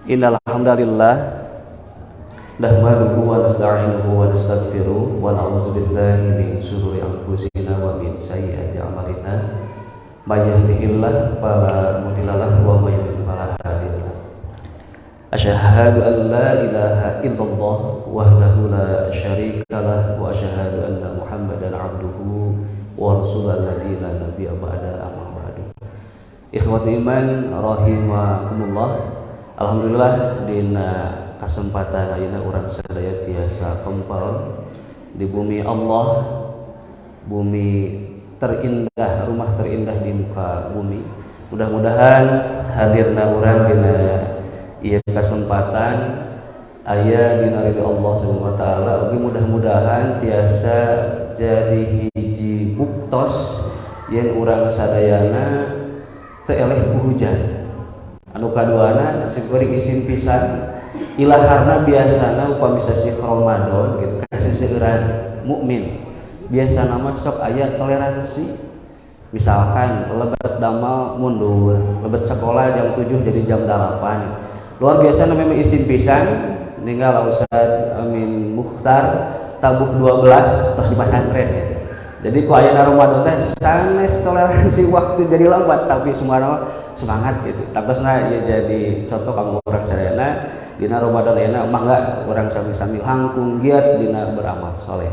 Innal hamdalillah nahmaduhu wa nasta'inuhu wa nastaghfiruh wa na'udzu billahi min shururi anfusina wa min sayyiati a'malina. May yahdihillahu fala mudilla lahu wa may yudlil fala hadiya lahu. Asyhadu an la ilaha illallah wahdahu la syarika lahu wa asyhadu anna Muhammadan 'abduhu wa rasuluhu alladzi la nabiyya ba'da amma ba'du. Ikhwati iman rahimakumullah. Alhamdulillah dina kesempatan ayeuna urang sadaya tiasa kempal di bumi Allah, bumi terindah, rumah terindah di muka bumi. Mudah-mudahan hadirna urang dina ieu kesempatan aya dina ridho Allah Subhanahu wa taala. Ugi mudah-mudahan tiasa jadi hiji buktos yen urang sadayana teu eleh ku hujan. Anu kaduana sikuring isin pisan ilaharna biasana upami sasi Ramadan gitu kasih seueuran mukmin biasana mah sok aya toleransi, misalkan lebet damel mundur, lebet sekolah jam 7 jadi jam 8. Luar biasa memang isin pisan ninggal Ustaz Amin Mukhtar tabuh 12 tos di pesantren ya. Jadi ku aya Ramadan teh sanes toleransi waktu jadi lambat tapi semua semangat gitu. Tangtosna ya jadi contoh kanggo urang sadayana dina Ramadan enak mangga urang sami-sami langkung giat dina beramal saleh.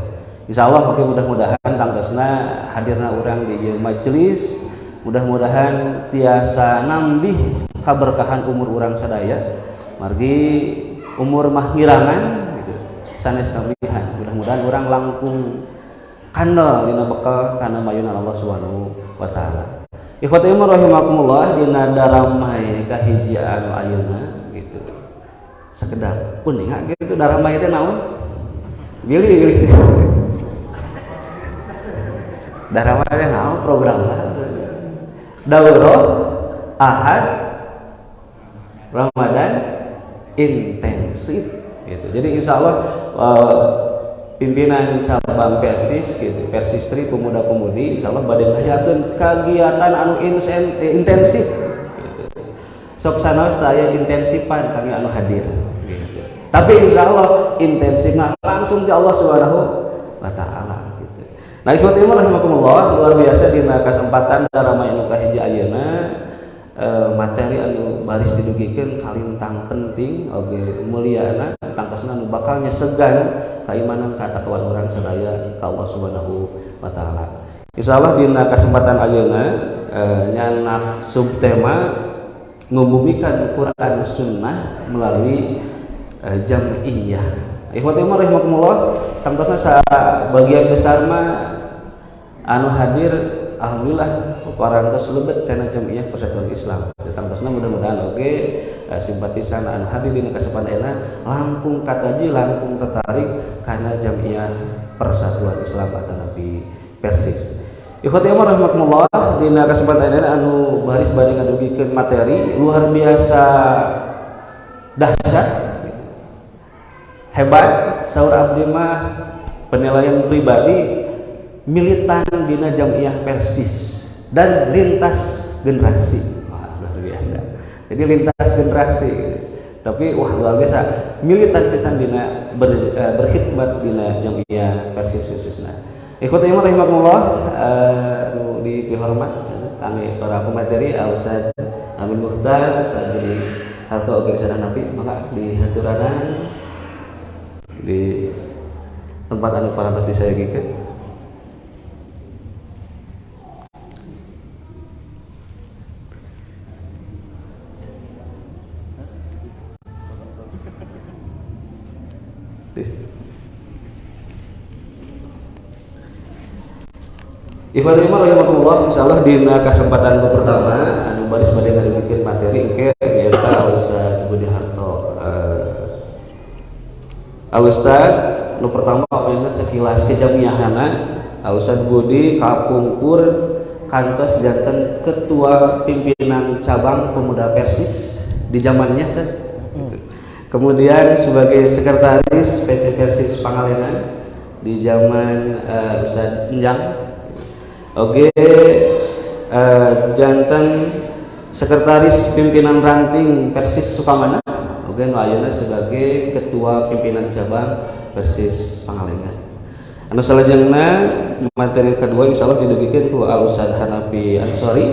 Insyaallah mudah-mudahan tangtosna hadirna urang di ieu majelis mudah-mudahan tiasa nambih kaberkahan umur urang sadaya. Margi umur mah ngirangan gitu. Sanes nambihan. Mudah-mudahan urang langkung kandel dina bekal kana mayunan Allah Subhanahu wa taala. Ikhwati iman rahimakumullah dina daramai kahiji anu ayeuna gitu. Sakedar kuninga gitu daramai teh naon? Gili. Daramai teh naon programna? Daurah Ahad Ramadan intensif gitu. Jadi insyaallah pimpinan cabang Persis gitu, Persistri pemuda-pemudi insyaallah bade ngayakeun kagiatan anu intensif gitu. Sok sanaos aya intensifan kami anu hadir gitu. Tapi insyaallah intensifna langsung di Allah Subhanahu wa taala gitu. Nah, ikhwati rahimakumullah, luar biasa dina kesempatan daramai anu kahiji ayeuna materi anu baris didugikeun kalintang penting oge muliana tangtosna anu bakal nyesegan kaimanan katakuan urang sadaya ka Allah Subhanahu wa taala. Insyaallah dina kesempatan ayeuna nyanak subtema ngumumikeun Quran Sunnah melalui jam'iyah. Ikhwati rahimakumullah, tangtosna sabagian besar mah anu hadir alhamdulillah parantos lebet karena Jamiah Persatuan Islam. Tangtosna mudah-mudahan oge simpatisan anu hadir dina kesempatan ayeuna langkung kataji langkung tertarik karena Jamiah Persatuan Islam atau Nabi Persis. Ikhwati rahimakumullah dina kesempatan ayeuna anu baris bade ngadugikeun materi luar biasa dahsyat hebat saur abdi mah penilaian pribadi militan dina Jamiah Persis dan lintas generasi. Wah, luar biasa. Jadi lintas generasi. Tapi wah luar biasa. Militan pisan dina berkhidmat dina Jamiah Persis khususna. Ikhwati iman rahimakumullah, dihormat kami para pemateri Ustaz Amin Mukhtar, Ustaz Harto oge sadana napi maka dihaturanan di tempat anu parantos disayagikeun. Ikhwati iman rahimakumullah, insyaallah dina kesempatan pertama anu baris bade ngadugikeun materi engke nyaeta Ustaz Budi Harto. Ustaz nu pertama paling sekilas kejamiahana Ustaz Budi kapungkur kantos janten ketua pimpinan cabang pemuda Persis di zamannya kan. Kemudian sebagai sekretaris PC Persis Pangalengan di zaman Ustaz Enjang. Oke, jantan sekretaris pimpinan ranting Persis Sukamana. oke nu ayeuna sebagai ketua pimpinan cabang Persis Pangalengan. Anu salajengna materi kedua insyaallah didugikeun ku Al Ustaz Hanafi Ansori.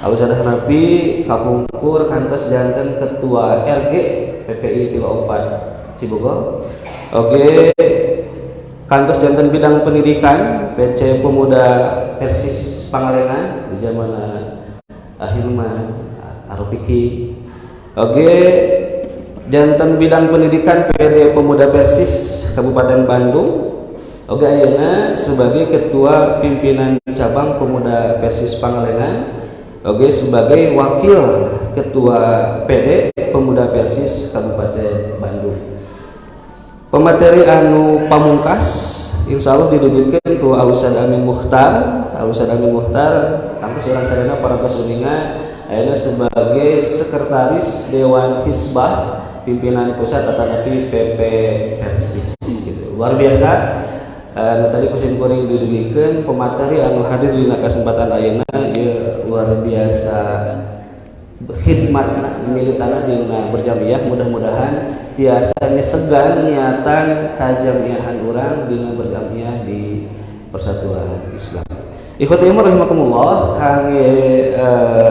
Al Ustaz Hanafi kapungkur kantos janten ketua RG PPI 34 Cibogor. Oke kantos janten bidang pendidikan PC Pemuda Persis Pangalengan di zaman Hilman Arupiki. Oke janten bidang pendidikan PD Pemuda Persis Kabupaten Bandung. Oke ayeuna sebagai ketua pimpinan cabang Pemuda Persis Pangalengan. Oke sebagai wakil ketua PD Pemuda Persis Kabupaten Bandung. Pemateri anu pamungkas insyaallah didudukkeun ku Al Ustaz Amin Mukhtar. Al Ustaz Amin Mukhtar kampus urang sadayana parantos uningan ayeuna sebagai sekretaris Dewan Hisbah pimpinan pusat atanapi PP Persis gitu. Luar biasa. Tadi kusim kuring didugikeun pemateri anu hadir dina kesempatan ayeuna ieu luar biasa khidmatna militana dina berjamiah. Mudah-mudahan tiasanya segan niatan kajamiahan urang dina berjamiah di Persatuan Islam. Ikhwati iman rahimakumullah kangge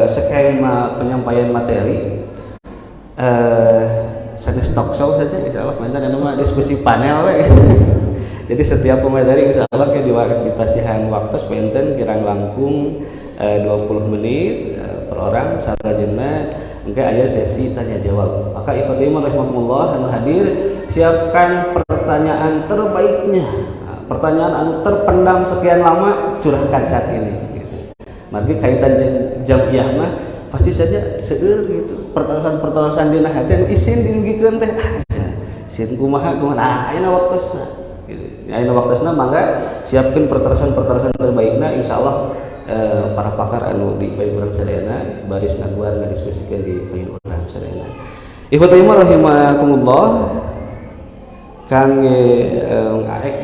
skema penyampaian materi sanes talk show saja insyaallah mantan anu mah diskusi panel we. Jadi setiap pemateri insyaallah ke dipasihan waktu sepanten kirang langkung 20 menit per orang salajengna engke aya sesi tanya jawab. Maka ikhwati iman rahimakumullah anu hadir siapkan pertanyaan terbaiknya. Pertanyaan anu terpendam sekian lama curahkan saat ini gitu. Mari kaitan jamiah mah pasti saja seueur gitu. Pertanyaan dina hati isin dinugikeun teh sin kumaha ayeuna waktosna. Ayeuna waktosna mangga siapkeun pertanyaan terbaikna insyaallah para pakar anu di pain urang sadayana baris ngaguar ngadiskusikeun di pain urang sadayana. Ikhwati iman rahimakumullah kangge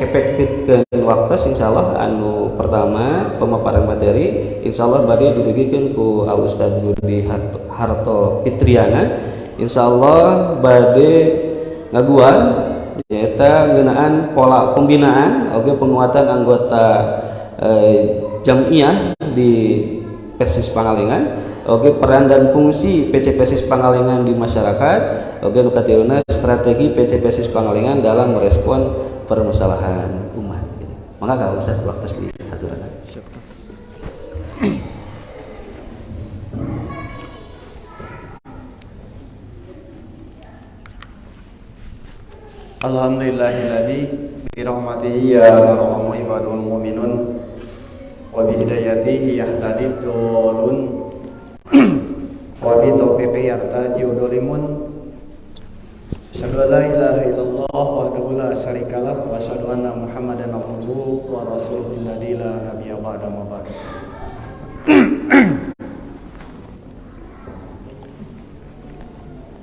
efektifkeun waktos insyaallah anu pertama pemaparan materi insyaallah bade didugikeun ku Al Ustaz Budi Harto Fitriana insyaallah bade ngaguar nyaeta ngeunaan pola pembinaan oge penguatan anggota jamiah di Persis Pangalengan oge peran dan fungsi PC Persis Pangalengan di masyarakat oge nu katiluna strategi PC Persis Pangalengan dalam merespon permasalahan umat. Maka Kak Ustaz waktu di aturan. Alhamdulillahilladzi bi rahmatihi yarhamu ibadul mu'minun wa bi hidayatihi yahtadid dolun wa bi taufiqi yartaji udulimun. Asyhadu an la ilaha illallah wahdahu la syarikalah wa asyhadu anna Muhammadan abduhu wa rasuluhu alladzi la nabiyya ba'da ma ba'd.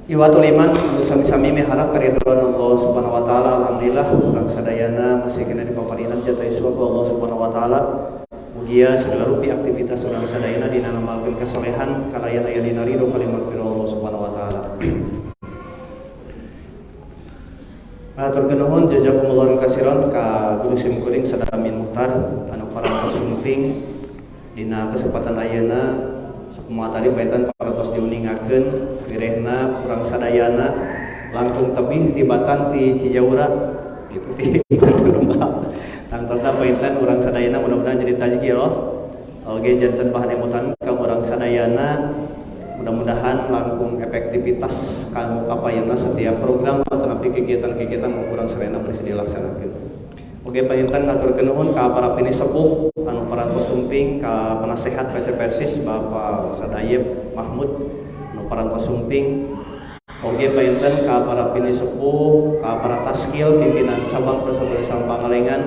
Iwatul iman sami-sami miharap karidhoan Allah Subhanahu wa taala. Alhamdulillah urang sadayana masih kena dipaparinan jatah iswa ku Allah Subhanahu wa taala. Mugia segala rupi aktivitas urang sadayana dina ngamalkeun kasolehan kalayan aya dina ridho kalimat Allah Subhanahu wa taala. Matur nuhun jazakumullahu khairan ka guru sim kuring Sada Amin Mukhtar anu parantos sumping dina kesempatan ayeuna sakumaha tadi paitan parantos diuningakeun wirehna urang sadayana langkung tebih tibatan ti Cijaura itu ti Bandung. Tangtosna paitan urang sadayana mudah-mudahan jadi tajkil oge janten bahan emutan ka urang sadayana mudah-mudahan langkung efektivitas kanggo kapayana setiap program atau kegiatan-kegiatan urang sadayana bisa dilaksanakeun. Oge panjenengan ngaturkeun nuhun ka para pinisepuh anu parantos sumping ka penasehat PC Persis Bapak Sadayeb Mahmud anu parantos sumping. Oge panjenengan ka para pinisepuh ka para taskil pimpinan cabang Persatuan Islam Pangalengan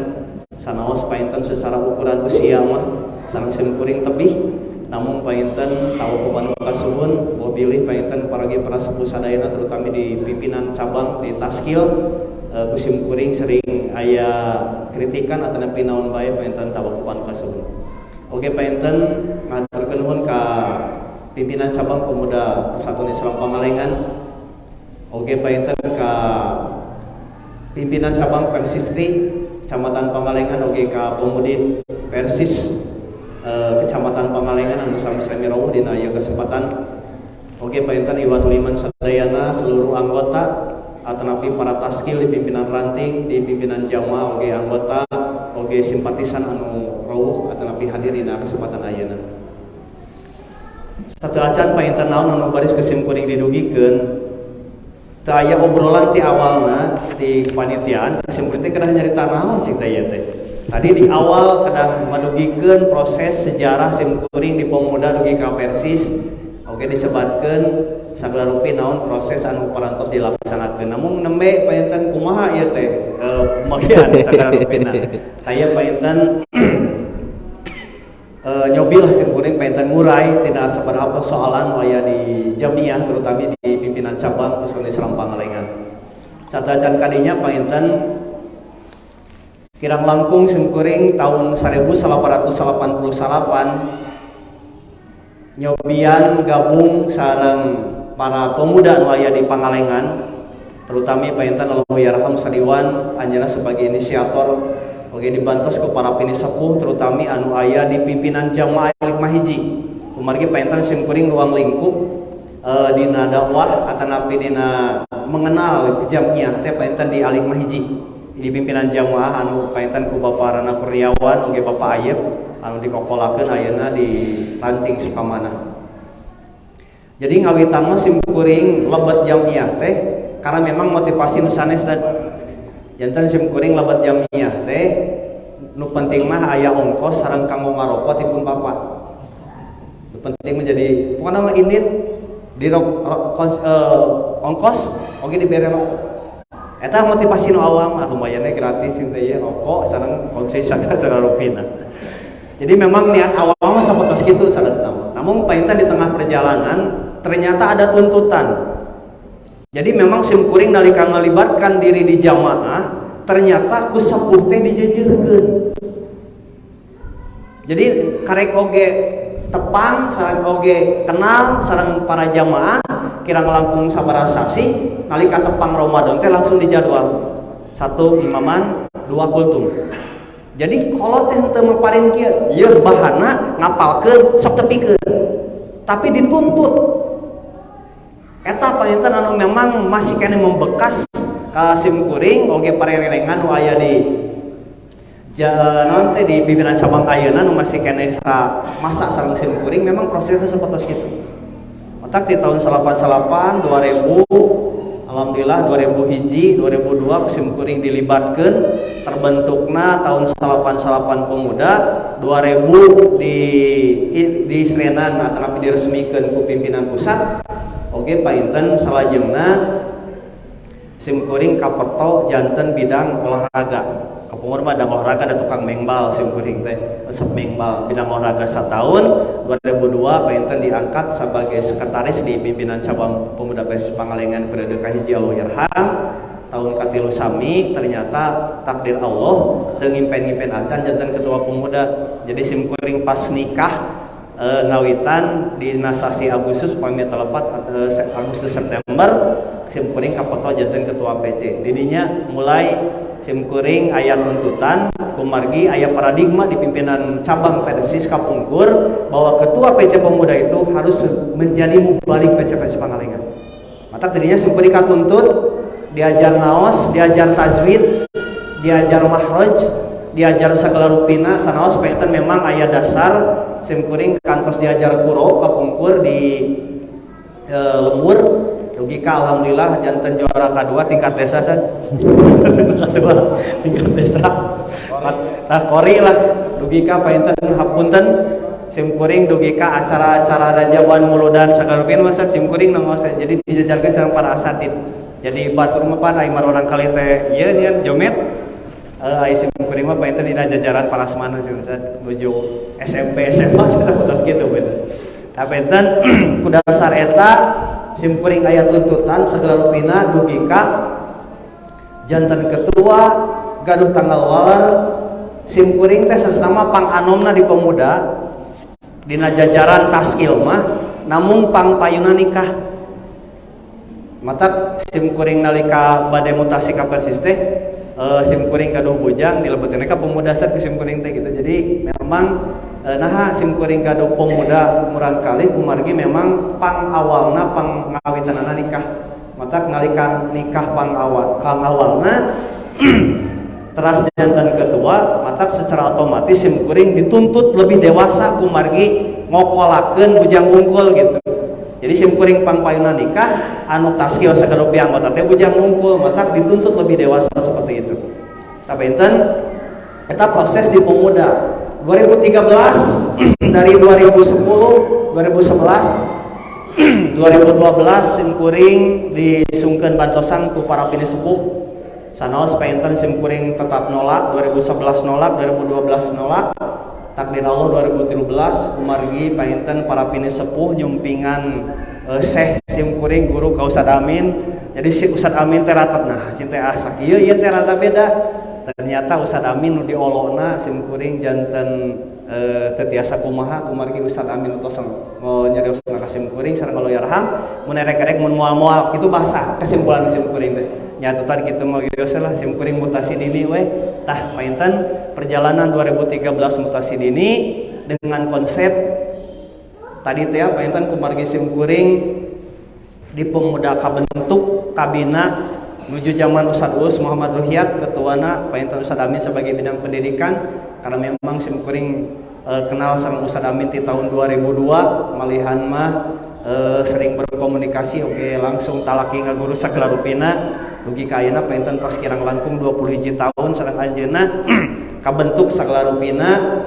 sanaos panjenengan secara ukuran usia mah sareng simkuring tebih namun panjenengan tahu kepada kasuhun mobilih panjenengan para sepuh sadayana terutama di pimpinan cabang di taskil kusim kuring sering aya kritikan atau napi naon bae panjenengan tahu kepada kasuhun. Oke panjenengan ngaturkeun nuhun ka pimpinan cabang Pemuda Persatuan Islam Pangalengan. Oke painten ka pimpinan cabang Persistri Kecamatan Pangalengan oge ka pemudin Persis Kecamatan Pangalengan anu sami-sami rawuh dina ieu kesempatan. Oge painten iwatuliman sadayana seluruh anggota atanapi para taskil di pimpinan ranting, di pimpinan jamaah oge anggota oge simpatisan anu rawuh atanapi hadir dina kesempatan ayeuna. Satelah can painten naon anu baris kesim kuring didugikeun teu aya obrolan ti awalna di panitiaan kesim kuring teh kedah nyarita naon cing teh ieu teh. Tadi di awal kedah madugikeun proses sejarah sim kuring di Pemuda dugi ka Persis. Oke disebatkeun sagala rupi naon proses anu parantos dilaksanakeun. Namun nembe painten kumaha ieu teh pembagian sagala rupina. Taya painten nyobil sim kuring painten murai tidak sabaraha soalan aya di jamiah terutama di pimpinan cabang terus di Serang Pangalengan. Satajan kadinya painten kirang langkung sim kuring tahun 1888 nyobian gabung sareng para pemuda nu aya di Pangalengan terutama painten Allahyarham Sadiwan anjeunna sebagai inisiator oge dibantos ku para pinisepuh terutama anu aya di pimpinan jamaah Alikmah hiji kumargi painten sim kuring ruang lingkup dina dakwah atanapi dina mengenal jamiah teh painten di Alikmah hiji di pimpinan jamaah anu painten ku Bapak Rana Kurniawan oge Bapak Ayep anu dikokolakeun ayeuna di Ranting Sukamana. Jadi ngawitan mah sim kuring lebet jamiah teh karena memang motivasi nu sanes teh. Janten sim kuring lebet jamiah teh nu penting mah aya ongkos sareng kanggo ngarokot dipun bapak. Nu penting menjadi pokona mah indit di ongkos oge dibere rokok. Eta motivasi nu awam atuh bayarna gratis teh ya rokok sareng konsesi sagala rupina. Jadi memang niat awalnya sapotos kitu sanesna. Namun painten di tengah perjalanan ternyata ada tuntutan. Jadi memang sim kuring nalika ngalibatkan diri di jamaah ternyata ku sepuh teh dijejeurkeun. Jadi karek oge tepang sareng oge kenal sareng para jamaah kirang langkung sabaraha sasi nalika tepang Ramadan teh langsung dijadwal. 1 imaman, 2 kultum. Jadi kalau teh teu maparin kieu, yeuh bahana ngapalkeun sok tepikeun. Tapi dituntut. Eta painten anu memang masih kene membekas ka sim kuring oge parerengan nu aya di naon teh di pimpinan cabang ayeuna nu masih kene masa sareng sim kuring memang prosesnya sapertos kitu. Otak di tahun 88, 2000 alhamdulillah 2000 hiji 2002 sim kuring dilibatkeun terbentukna tahun 88 pemuda 2000 di Srenan atanapi diresmikeun ku pimpinan pusat oge painten salajengna sim kuring kapeto janten bidang olahraga kapungkur mah bidang olahraga ada tukang mengbal sim kuring teh resep mengbal bidang olahraga satahun 2002 painten diangkat sebagai sekretaris di pimpinan cabang pemuda Persis Pangalengan periode kahiji Allahyarham tahun katilu sami ternyata takdir Allah teu ngimpen-ngimpen acan janten ketua pemuda jadi sim kuring pas nikah ngawitan di nasasi Agustus pamit telepat Agustus September sim kuring kapoto janten ketua PC didinya mulai sim kuring aya tuntutan kumargi aya paradigma di pimpinan cabang Persis kapungkur bahwa ketua PC pemuda itu harus menjadi mubalik PC Persis Pangalengan mata tadinya sim kuring katuntut diajar ngaos, diajar tajwid, diajar mahraj, diajar segala rupina sanaos painten memang aya dasar sim kuring kantos diajar kuro kapungkur di lembur dugi ka alhamdulillah janten juara kedua tingkat desa san kedua tingkat desa nah kori lah dugi ka painten hapunten sim kuring dugi ka acara-acara rajaban muludan sagala rupina masa sim kuring nongos jadi dijajarkeun sareng para asatid jadi batur mah pan ai marorang kali teh ieu nya jomet ai sim kuring mah painten dina jajaran parasmana sih menuju SMP SMA sapotos kitu bener. Tapi enten ku dasar eta sim kuring aya tuntutan segala rupina dugi ka janten ketua gaduh tanggal waler sim kuring teh sasama panganomna di pemuda dina jajaran taskil mah namung pang payuna nikah Matak sim kuring nalika bade mutasi ka Persis teh sim kuring gaduh bujang dilebetkeun ka pemuda sat ku sim kuring teh gitu. Jadi memang nah sim kuring gaduh pemuda murang kalih kumargi memang pang awalna pang ngawitanana nikah. Matak nalika nikah pang awalna teras jantan kedua matak secara otomatis sim kuring dituntut lebih dewasa kumargi ngokolakeun bujang wungkul gitu. Jadi sim kuring pangpayuna nikah anu taskil sakarupi anggota teh bujang wungkul matak dituntut lebih dewasa seperti itu. Tapi enten eta proses di pemuda 2013 dari 2010 2011 2012 sim kuring disungkeun bantosan ku para pinisepuh sanaos painten sim kuring tetap nolak 2011 nolak 2012 nolak takdir Allah 2013 kumargi painten para pinisepuh nyumpingan Syekh sim kuring guru ka Ustad Amin. Jadi si Ustad Amin teh ratat nah cinta asa ieu teh rada beda. Ternyata Ustad Amin nu diolona sim kuring janten teu tiasa kumaha kumargi Ustad Amin tos nyariosna ka sim kuring sareng Allahyarham mun erek-erek mun moal-moal kitu bahasa kesimpulan sim kuring teh nya tadi kitu mah geus lah sim kuring mutasi dini we tah painten perjalanan 2013 mutasi dini dengan konsep tadi teh painten kumargi sim kuring di pemuda kabentuk kabina menuju zaman Ustad Us Muhammad Ruhyat ketuana painten Ustad Amin sebagai bidang pendidikan karena memang sim kuring kenal sama Ustad Amin di tahun 2002 malihan mah sering berkomunikasi oke langsung talaki ngaguru sagala rupina dugi ka ayeuna painten pas kirang langkung 21 tahun sareng anjeunna kabentuk sagala rupina.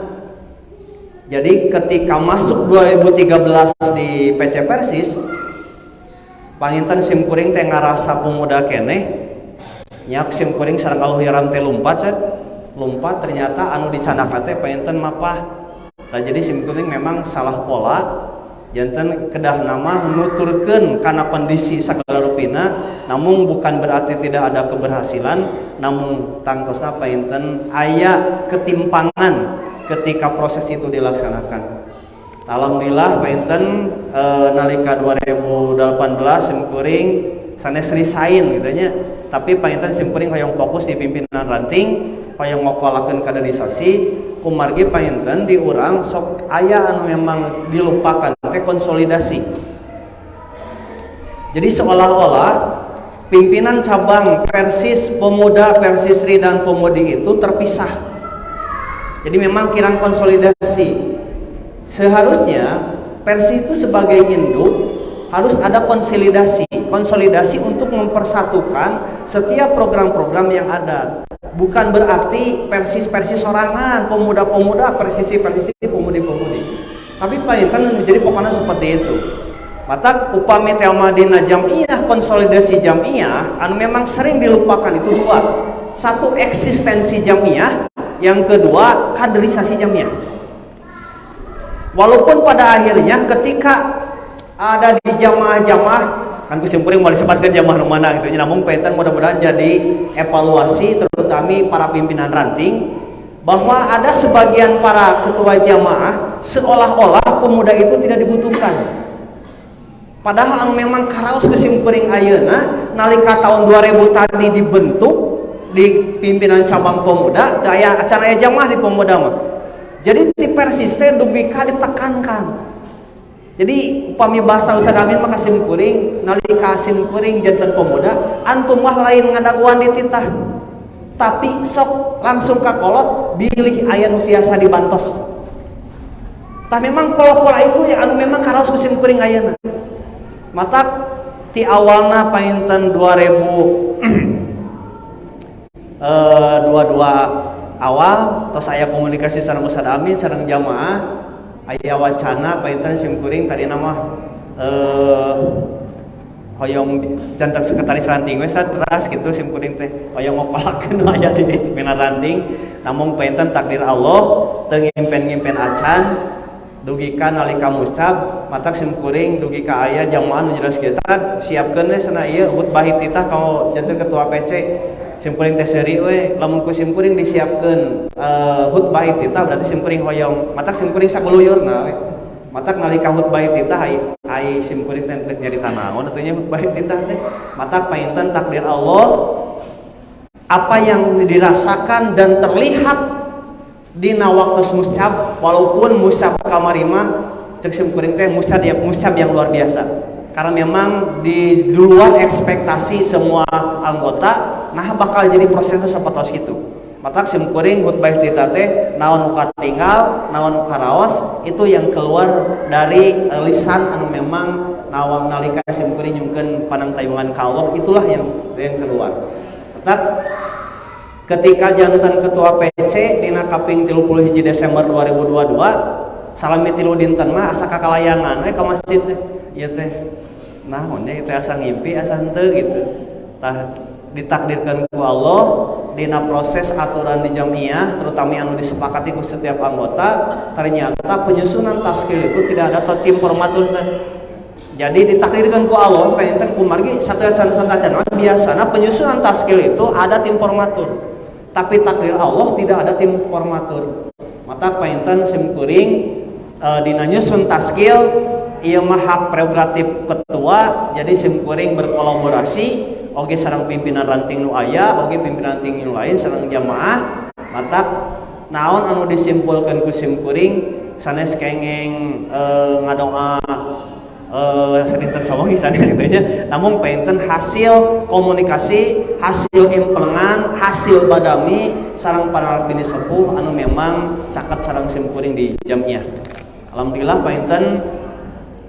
Jadi ketika masuk 2013 di PC Persis panginten sim kuring teh ngarasa pemuda keneh nyak sim kuring sareng Allahyarham teh lompat ternyata anu dicandaka teh painten mapah. Nah jadi sim kuring memang salah pola janten kedah nama nuturkeun kana kondisi sagala rupina namun bukan berarti tidak ada keberhasilan namun tangtosna painten aya ketimpangan ketika proses itu dilaksanakan. Alhamdulillah painten nalika 2018 sim kuring sanes resign gitu nya tapi painten sim kuring hoyong fokus di pimpinan ranting hoyong ngokolakeun kaderisasi kumargi painten di urang sok aya anu memang dilupakan teh konsolidasi. Jadi seolah-olah pimpinan cabang Persis Pemuda, Persisri dan Pemudi itu terpisah. Jadi memang kirang konsolidasi. Seharusnya Persis itu sebagai induk harus ada konsolidasi untuk mempersatukan setiap program-program yang ada. Bukan berarti Persis sorangan, pemuda-pemuda, Persisi, pemudi-pemudi. Tapi painten menjadi pokoknya seperti itu. Mata upami tema dina jamiyah, konsolidasi jamiyah anu memang sering dilupakan itu dua. Satu eksistensi jamiyah, yang kedua kaderisasi jamiyah. Walaupun pada akhirnya ketika ada di jamaah-jamaah kan kusimpuring mau disebutkan jamaah nu mana gitu namun painten mudah-mudahan jadi evaluasi terutama para pimpinan ranting bahwa ada sebagian para ketua jamaah seolah-olah pemuda itu tidak dibutuhkan padahal anu memang karaos kusimpuring ayeuna nalika tahun 2000 tadi dibentuk di pimpinan cabang pemuda daya acara jamaah di pemuda mah jadi ti persisten dugi ka ditekankan. Jadi upami bahasa Ustad Amin maka sim kuring nalika sim kuring janten pemuda antum mah lain ngadaguan di titah tapi sok langsung ka kolot bilih aya nu tiasa dibantos. Tah memang pola-pola itu yang anu memang karaos sim kuring ayeuna. Matak ti awalna painten 2022 awal tos aya komunikasi sareng Ustad Amin sareng jamaah aya wacana painten sim kuring tadi nama hoyong jantan sekretaris ranting we satras gitu sim kuring teh hoyong ngopalakeun aya di pimpinan ranting namun painten takdir Allah teu ngimpen-ngimpen acan dugi ka nalika muscab matak sim kuring dugi ka aya jamaah nu jelas kita siapkeun we cenah ieu khutbah titah ka janten ketua PC sim kuring teh seuri we lamun ku sim kuring disiapkeun khutbah titah berarti sim kuring hoyong matak sim kuring sakuluyurna we Matak nalika khutbah titah ai simkuring teh nyarita naon atuh nya khutbah titah teh. Matak painten takdir Allah apa yang dirasakan dan terlihat dina waktu muscab, walaupun muscab kamarima cek simkuring teh muscab yang luar biasa. Karena memang di luar ekspektasi semua anggota, nah bakal jadi prosesnya seperti itu. Matak simkuring khutbah tita teh naon nu katinggal, naon nu karaos itu yang keluar dari lisan anu memang nawang nalika simkuring nyungkeun panangtayungan ka Allah, itulah yang keluar. Matak ketika jantan ketua PC dina kaping 31 Desember 2022 salami 3 dinten mah asa kakalayangan we ka masjid teh. Ieu teh naon nya teh asa ngimpi asa henteu gitu. Tah ditakdirkan ku Allah dina proses aturan di jamiah terutama anu disepakati ku setiap anggota, ternyata penyusunan taskil itu tidak ada tim formatur. Jadi ditakdirkan ku Allah painten kumargi satu-satu biasana penyusunan taskil itu ada tim formatur. Tapi takdir Allah tidak ada tim formatur. Mata painten simkuring dina nyusun taskil ieu mah hak prerogatif ketua, jadi simkuring berkolaborasi oge sareng pimpinan ranting nu aya, oge pimpinan ranting nu lain sareng jamaah. Mata naon anu disimpulkeun ku simkuring sanes kengeng ngadoa sedinten sawangi sanes kitu nya. Namun painten hasil komunikasi, hasil implengan, hasil badami sareng para bini sepuh anu memang caket sareng simkuring di jamiah. Alhamdulillah painten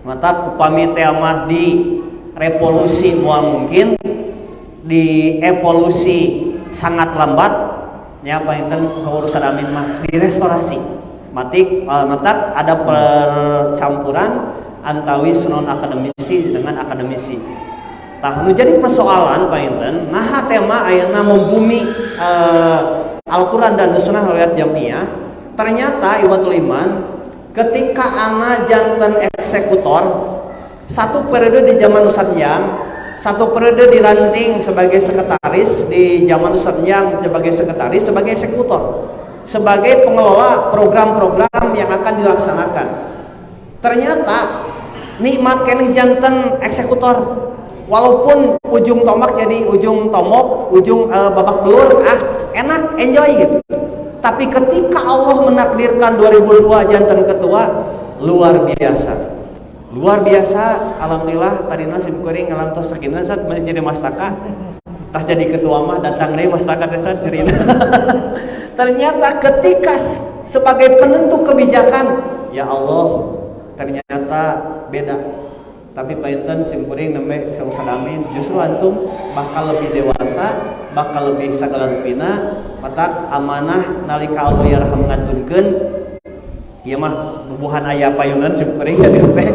mata upami teh mah di revolusi moal mungkin, di evolusi sangat lambat nya painten urusan amin mah di restorasi. Matak ada percampuran antawis non akademisi dengan akademisi. Tah nu jadi persoalan painten naha tema ayeuna membumi Al-Qur'an dan sunnah riwayat jamiah. Ternyata iwatul iman ketika ana janten eksekutor satu periode di zaman Ustaz Yang, satu periode di ranting sebagai sekretaris, di zaman Ustaz Yang sebagai sekretaris, sebagai eksekutor, sebagai pengelola program-program yang akan dilaksanakan. Ternyata nikmat keneh janten eksekutor, walaupun ujung tombak jadi ujung tomok, ujung babak belur, enak, enjoy gitu. Tapi ketika Allah menakdirkan 2002 janten ketua, luar biasa. Luar biasa, alhamdulillah tadina simkuring ngalantos sakinah saat menjadi mastaka. Tas jadi ketua mah datang deui mastaka teh saat cerina. Ternyata ketika sebagai penentu kebijakan, ya Allah, ternyata beda. Tapi painten simkuring nembe sadamin justru antum bakal lebih dewasa, bakal lebih sagala rupina. Matak amanah nalika Allah yarham ngatunkeun ieu mah bubuhan aya payunan simkuring ya teh.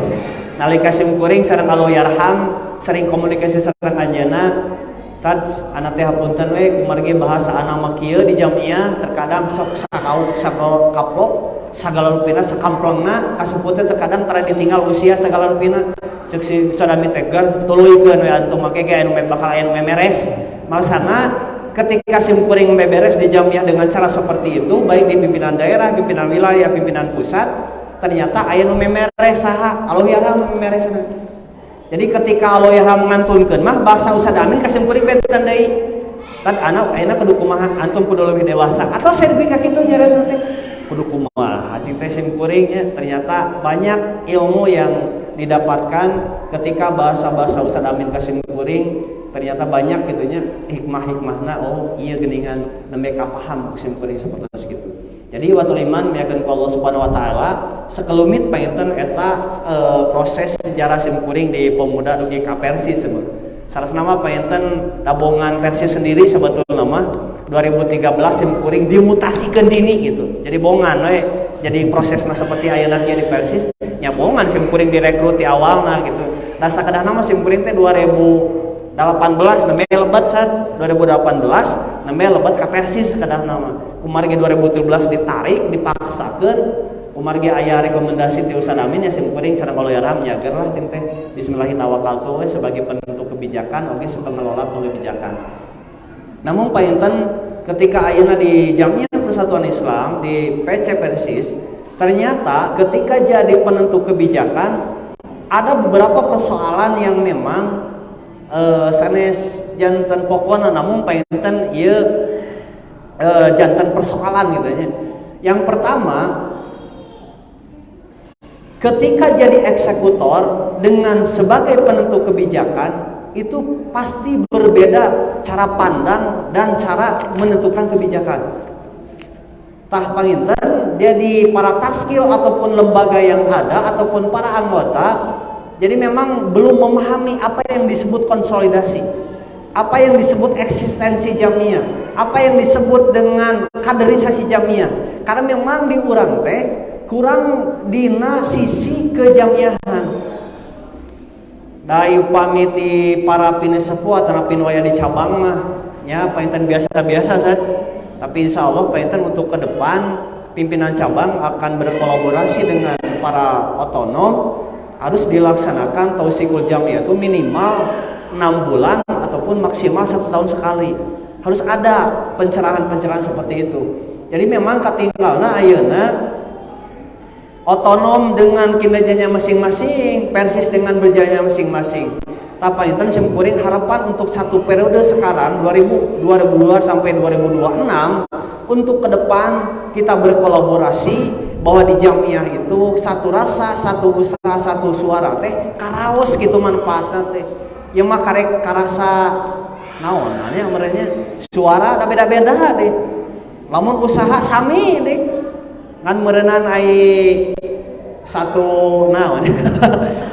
Nalika simkuring sareng Allah yarham sering komunikasi sareng anjeunna. Tad anak teh hapunten we kumargi bahasa ana mah kieu di jamiah terkadang sok sakauk kaplok sagala rupina sakamplongna kasebut teh terkadang tara ditinggal usia sagala rupina. Cek si sadami tegar tuluykeun we antum make ge anu bakal aya nu memeres. Maksana ketika simkuring beberes di jamiah dengan cara seperti itu, baik di pimpinan daerah, pimpinan wilayah, pimpinan pusat, ternyata aya nu memeres saha Allah yarham memeresna. Jadi ketika Allah yarham ngantunkeun mah bahasa Ustaz Amin ka simkuring benten deui. Tad anak ayeuna kudu kumaha antum kudu leuwih dewasa atau saya dugi ka kitu nyaresna teh kudu kumaha cing teh simkuring nya. Ternyata banyak ilmu yang didapatkan ketika bahasa-bahasa Ustaz Amin ka simkuring. Ternyata banyak gitunya hikmah-hikmahna, oh iya geningan nembe kapaham simkuring seperti itu. Jadi watul iman miakeun ku Allah Subhanahu wa taala sekelumit painten eta proses sejarah simkuring di pemuda dugi ka Persis sebut. Saresna mah painten dabongan Persis sendiri sebetulna mah 2013 simkuring dimutasikeun dini gitu. Jadi bongan we. Jadi prosesna seperti ayeuna di Persis nya bongan simkuring direkrut di awalna gitu. Da sakadahna mah simkuring teh 2018 nembe lebat saat 2018 nembe lebat ka Persis kadahna mah. Kumargi 2017 ditarik dipaksakeun, kumargi aya rekomendasi ti Ustaz Amin ya simkuring sareng Allah yarham nyager lah cing teh bismillahirrahmanirrahim we sebagai penentu kebijakan oge pengelola kebijakan. Namun painten ketika ayeuna di Jamiah Persatuan Islam di PC Persis ternyata ketika jadi penentu kebijakan ada beberapa persoalan yang memang sanes jantan pokona namun painten ieu jantan persoalan gitu ya. Yang pertama, ketika jadi eksekutor dengan sebagai penentu kebijakan itu pasti berbeda cara pandang dan cara menentukan kebijakan. Tah panginten dia di para taskil ataupun lembaga yang ada ataupun para anggota jadi memang belum memahami apa yang disebut konsolidasi, apa yang disebut eksistensi jamiah, apa yang disebut dengan kaderisasi jamiah. Karena memang di urang teh kurang dina sisi kejamiahan. Da upamiti para pinesepuh atau pinwaya di cabang mah nya painten biasa-biasa saat. Tapi insya Allah painten untuk ke depan pimpinan cabang akan berkolaborasi dengan para otonom harus dilaksanakan tausikul jamiah itu minimal 6 bulan ataupun maksimal 1 tahun sekali. Harus ada pencerahan-pencerahan seperti itu. Jadi memang katinggalna ayeuna otonom dengan kinerjanya masing-masing, persis dengan berjaya masing-masing. Tapi itu simkuring harapan untuk satu periode sekarang 2002 sampai 2026 untuk ke depan kita berkolaborasi bahwa di jamiah itu satu rasa, satu usaha, satu suara teh karaos gitu manfaatnya teh. Ya mah karek karasa naon nya merenya suara da beda-beda deh. Lamun usaha sami deh. Ngan meureunana ai satu naon.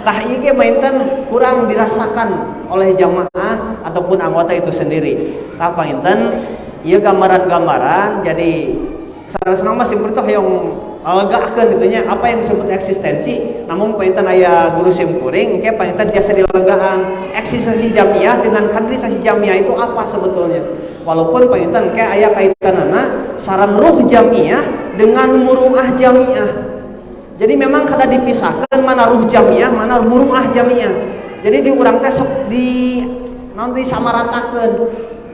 Tah ieu ge mainten kurang dirasakan oleh jamaah ataupun anggota itu sendiri. Tah panginten ieu gambaran-gambaran jadi sanesna mah simpel teh hoyong legakeun gitu nya apa yang disebut eksistensi. Namun panginten aya guru simkuring engke panginten tiasa dilegaan eksistensi jamiah dengan kaderisasi jamiah itu apa sebetulnya. Walaupun panginten engke aya kaitanana sareng ruh jamiah dengan muruah jamiah. Jadi memang kada dipisahkan mana ruh jamiah, mana muruah jamiah. Jadi di urang teh sok di nanti samaratakeun.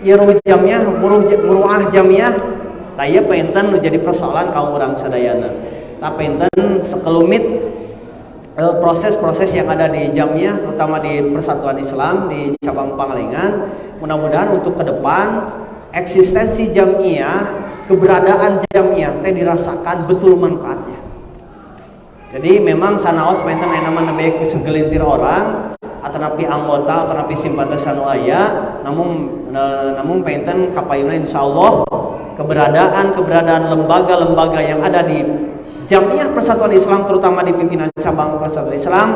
Ieu ruh jamiah, muruah jamiah. Tah ieu painten jadi persoalan kaum urang sadayana. Tah painten sekelumit proses-proses yang ada di jamiah terutama di Persatuan Islam di cabang Pangalengan. Mudah-mudahan untuk ke depan eksistensi jamiah, keberadaan jamiah teh dirasakan betul manfaatnya. Jadi memang sanaos painten aya nama nebeek segelintir orang atanapi anggota atanapi simpatisan nu aya namun painten kapayuna insyaallah keberadaan lembaga-lembaga yang ada di Jamiah Persatuan Islam terutama di pimpinan cabang Persatuan Islam,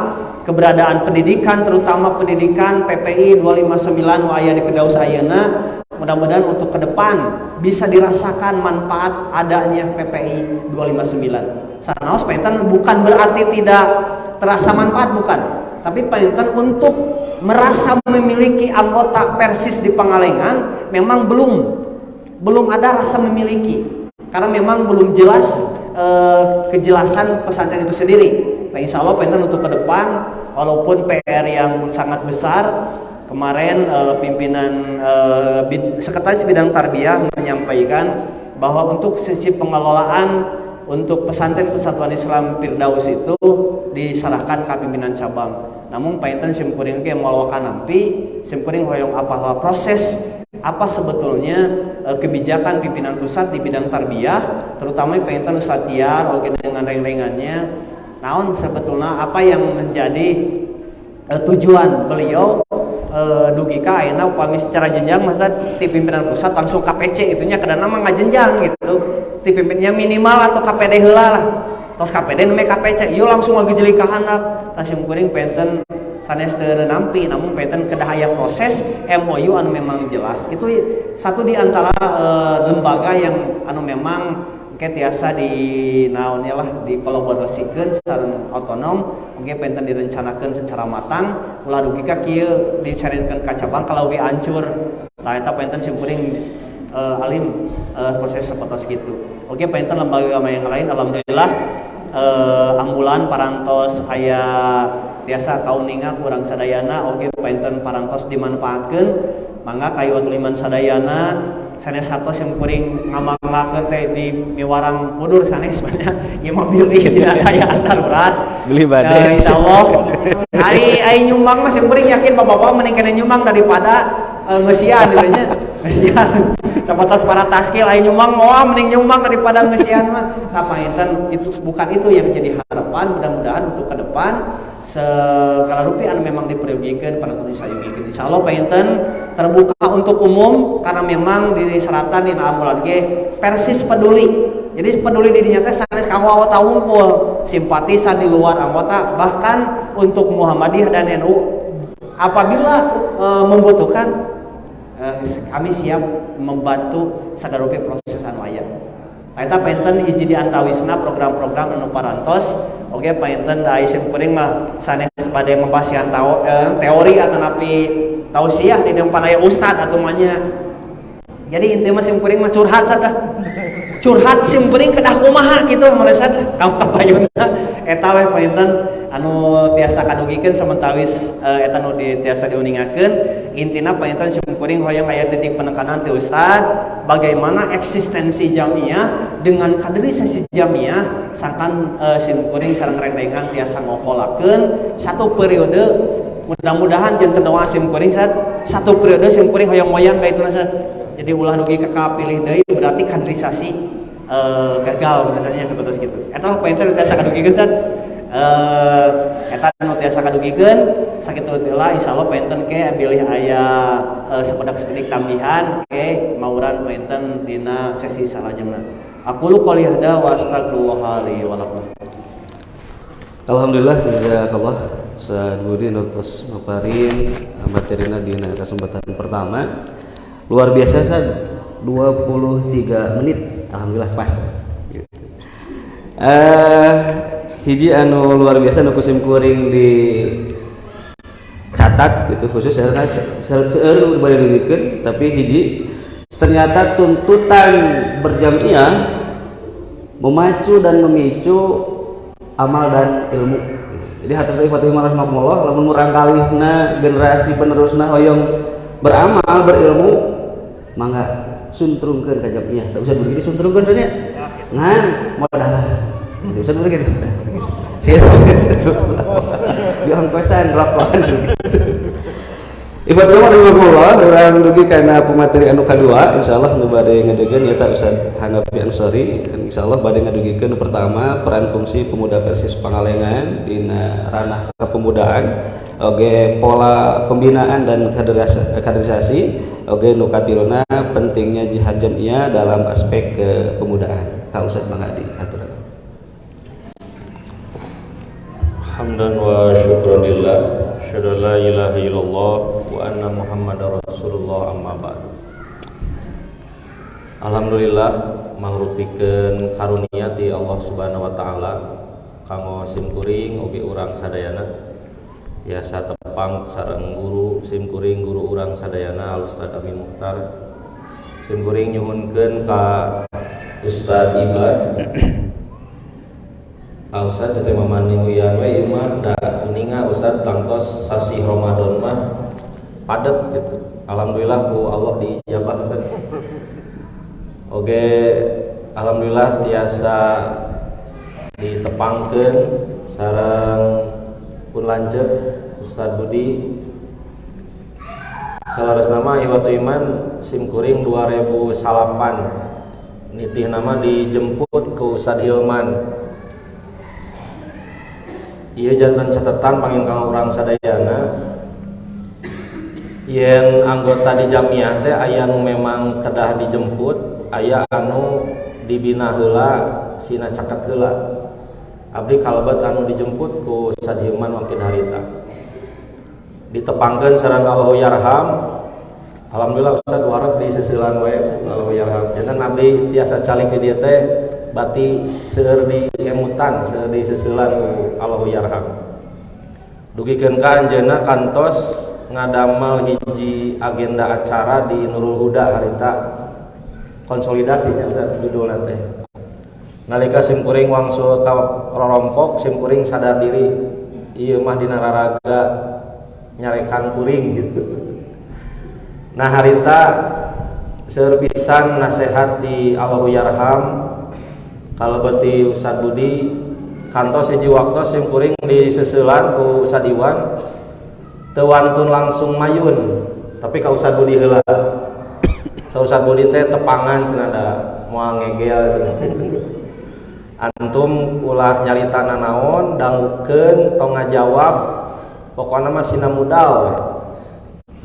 keberadaan pendidikan terutama pendidikan PPI 259 nu aya di Firdaus ayeuna, mudah-mudahan untuk ke depan bisa dirasakan manfaat adanya PPI 259. Sanaos painten bukan berarti tidak terasa manfaat, bukan, tapi painten untuk merasa memiliki anggota persis di Pangalengan memang belum ada rasa memiliki karena memang belum jelas kejelasan pesantren itu sendiri. Nah, insya Allah painten untuk ke depan walaupun PR yang sangat besar kemarin pimpinan Sekretaris Bidang Tarbiyah menyampaikan bahwa untuk sisi pengelolaan untuk pesantren Persatuan Islam Firdaus itu diserahkan ke pimpinan cabang. Namun painten simkuring ge malokan nampi simkuring hoyong apa proses apa sebetulnya kebijakan pimpinan pusat di bidang tarbiyah terutama painten Ustaz Tiar oge dengan reng-rengannya naon sebetulnya apa yang menjadi tujuan beliau dugi ka ayeuna upami secara jenjang masa ti pimpinan pusat langsung KPC itunya kadang mah ngajenjang gitu. Ti pimpinannya minimal atau KPD heula lah. Tos KPD nu KPC ieu langsung ngagejelik ka handap. Tah simkuring painten sanes teu nampi namun painten kedah aya proses MOU anu memang jelas. Itu satu di antara lembaga yang anu memang tiasa di naonnya lah dikolaborasikeun sareng otonom oge painten direncanakeun secara matang ulah dugi ka kieu dicarinkeun ka cabang kalau ge ancur tah eta painten simkuring alim proses seperti gitu. Oke painten lembaga yang lain alhamdulillah ambulan parantos aya tiasa kauninga kurang sadayana oge painten parantos dimanfaatkeun mangga kayu tuliman sadayana sanes satos yang kuring ngamanggakeun teh di miwarang mudur sanes banyak ieu mah beli dina kayaan darurat beli bade insyaallah ai nyumbang mah yang kuring yakin bapak-bapak mending kena nyumbang daripada ngeusian gitu nya ngeusian sapatos para taskil ai nyumbang moal mending nyumbang daripada ngeusian mah sapainten itu bukan itu yang jadi harapan mudah-mudahan untuk ke depan segala rupiah anu memang diperyogikan pada kondisi sayugikeun insyaallah painten terbuka untuk umum karena memang di seratan di amulan ge persis peduli. Jadi peduli di dinya teh sanes kanggo anggota wungkul, simpatisan di luar anggota, bahkan untuk Muhammadiyah dan NU apabila membutuhkan kami siap membantu sagala rupiah proses anu aya. Eta painten hiji di antawisna program-program anu parantos oge painten da isim kuring mah sanes bade membasihan teori atanapi tausiah di depan aya ustad atuh mah nya. Jadi inti mah sim kuring mah curhat sadah. Curhat sim kuring kedah kumaha kitu malesan kabayuna eta we painten anu tiasa kadugikeun samentawis eta nu tiasa diuningakeun intina painten sim kuring hoyong aya titik penekanan ti ustad bagaimana eksistensi jamiah dengan kaderisasi jamiah sangkan sim kuring sareng rengrengan tiasa ngokolakeun satu periode mudah-mudahan janten doa sim kuring satu periode sim kuring hoyong moyang ka ituna jadi ulah dugi ke kapilih deui berarti kaderisasi gagal biasanya seperti itu. Eta lah pointer tiasa kadugikeun eta nu tiasa kadugikeun sakitu heula insyaallah pointen ke bilih aya sapedak-sapedik tambihan ke mauran pointen dina sesi salajengna. Aku lu qouli hada wa astagfirullah li wa lakum. Alhamdulillah jazakallah saduri nutus maparin materina dina kesempatan pertama. Luar biasa 23 menit alhamdulillah pas. Hiji anu luar biasa nu kusim kuring di catat gitu khusus seueur bari digikeun tapi hiji ternyata tuntutan berjamiah memacu dan memicu amal dan ilmu. Jadi hatur teuing Fatimah rahimahullah lamun murangkalihna generasi penerusna hoyong beramal berilmu mangga suntrungkeun ka jamiah. Da usah begini suntrungkeun teh nya. Ngan modal. Usah begini. Siap. Di ongkosan laporan gitu. Ibadah rahimahullah urang dugi kana pemateri anu kadua insyaallah nu bade ngadegeun nya ta Ustaz Hanafi Ansori insyaallah bade ngadugikeun nu pertama peran fungsi pemuda Persis Pangalengan dina ranah kepemudaan oge pola pembinaan dan kaderisasi oge nu katiluna pentingnya jihad jamiah dalam aspek kepemudaan. Ka Ustaz Mangadi aturan. Hamdan wa syukranillah asyhadu la ilaha illallah wa anna muhammadar rasulullah amma ba'du. Alhamdulillah mangrupikeun karunia ti Allah Subhanahu wa taala kanggo sim kuring oge urang sadayana tiasa tepang sareng guru sim kuring guru urang sadayana Al Ustaz Amin Mukhtar. Sim kuring nyuhunkeun ka Ustaz Ibad Ustaz teh mamani uyan we imah da kuninga Ustaz tangtos sasi Ramadan mah padet gitu. Alhamdulillah ku Allah diijabah Ustaz. Oge alhamdulillah tiasa ditepangkeun sareng pun lanceuk Ustaz Budi. Salares nama Iwatu Iman sim kuring 2008 nitih nama dijemput ku Ustaz Hilman. Ieu jantan catatan pangin kang urang sadayana yen anggota di jamiah teh aya nu memang kedah dijemput aya anu dibina heula sina caket heula abdi kalebet anu dijemput ku Ustaz Hilman wakil harita ditepangkeun sareng Allahu yarham. Alhamdulillah Ustaz wareg di sesilan we Allahu yarham jantan abdi tiasa calik di dieu teh bati seueur di emutan seueur di sesilan ku Allahu yarham. Dugikeun ka anjeunna kantos ngadamal hiji agenda acara di Nurul Huda harita konsolidasi nya Ustaz judulna teh. Nalika sim kuring wangsul ka rorompok sim kuring sadar diri ieu mah dina raraga nyarekan kuring gitu. Nah harita seueur pisan nasihat ti Allahu yarham kalau beti Ustad Budi kantos hiji waktos yang kuring di seseulan ku Ustad Iwan teu wantun langsung mayun tapi ka Ustad Budi heula. Ustad Budi teh tepangan cenah da moal ngegel cenah. Antum ulah nyarita nanaon dangukeun tong ngajawab pokona mah sina modal we.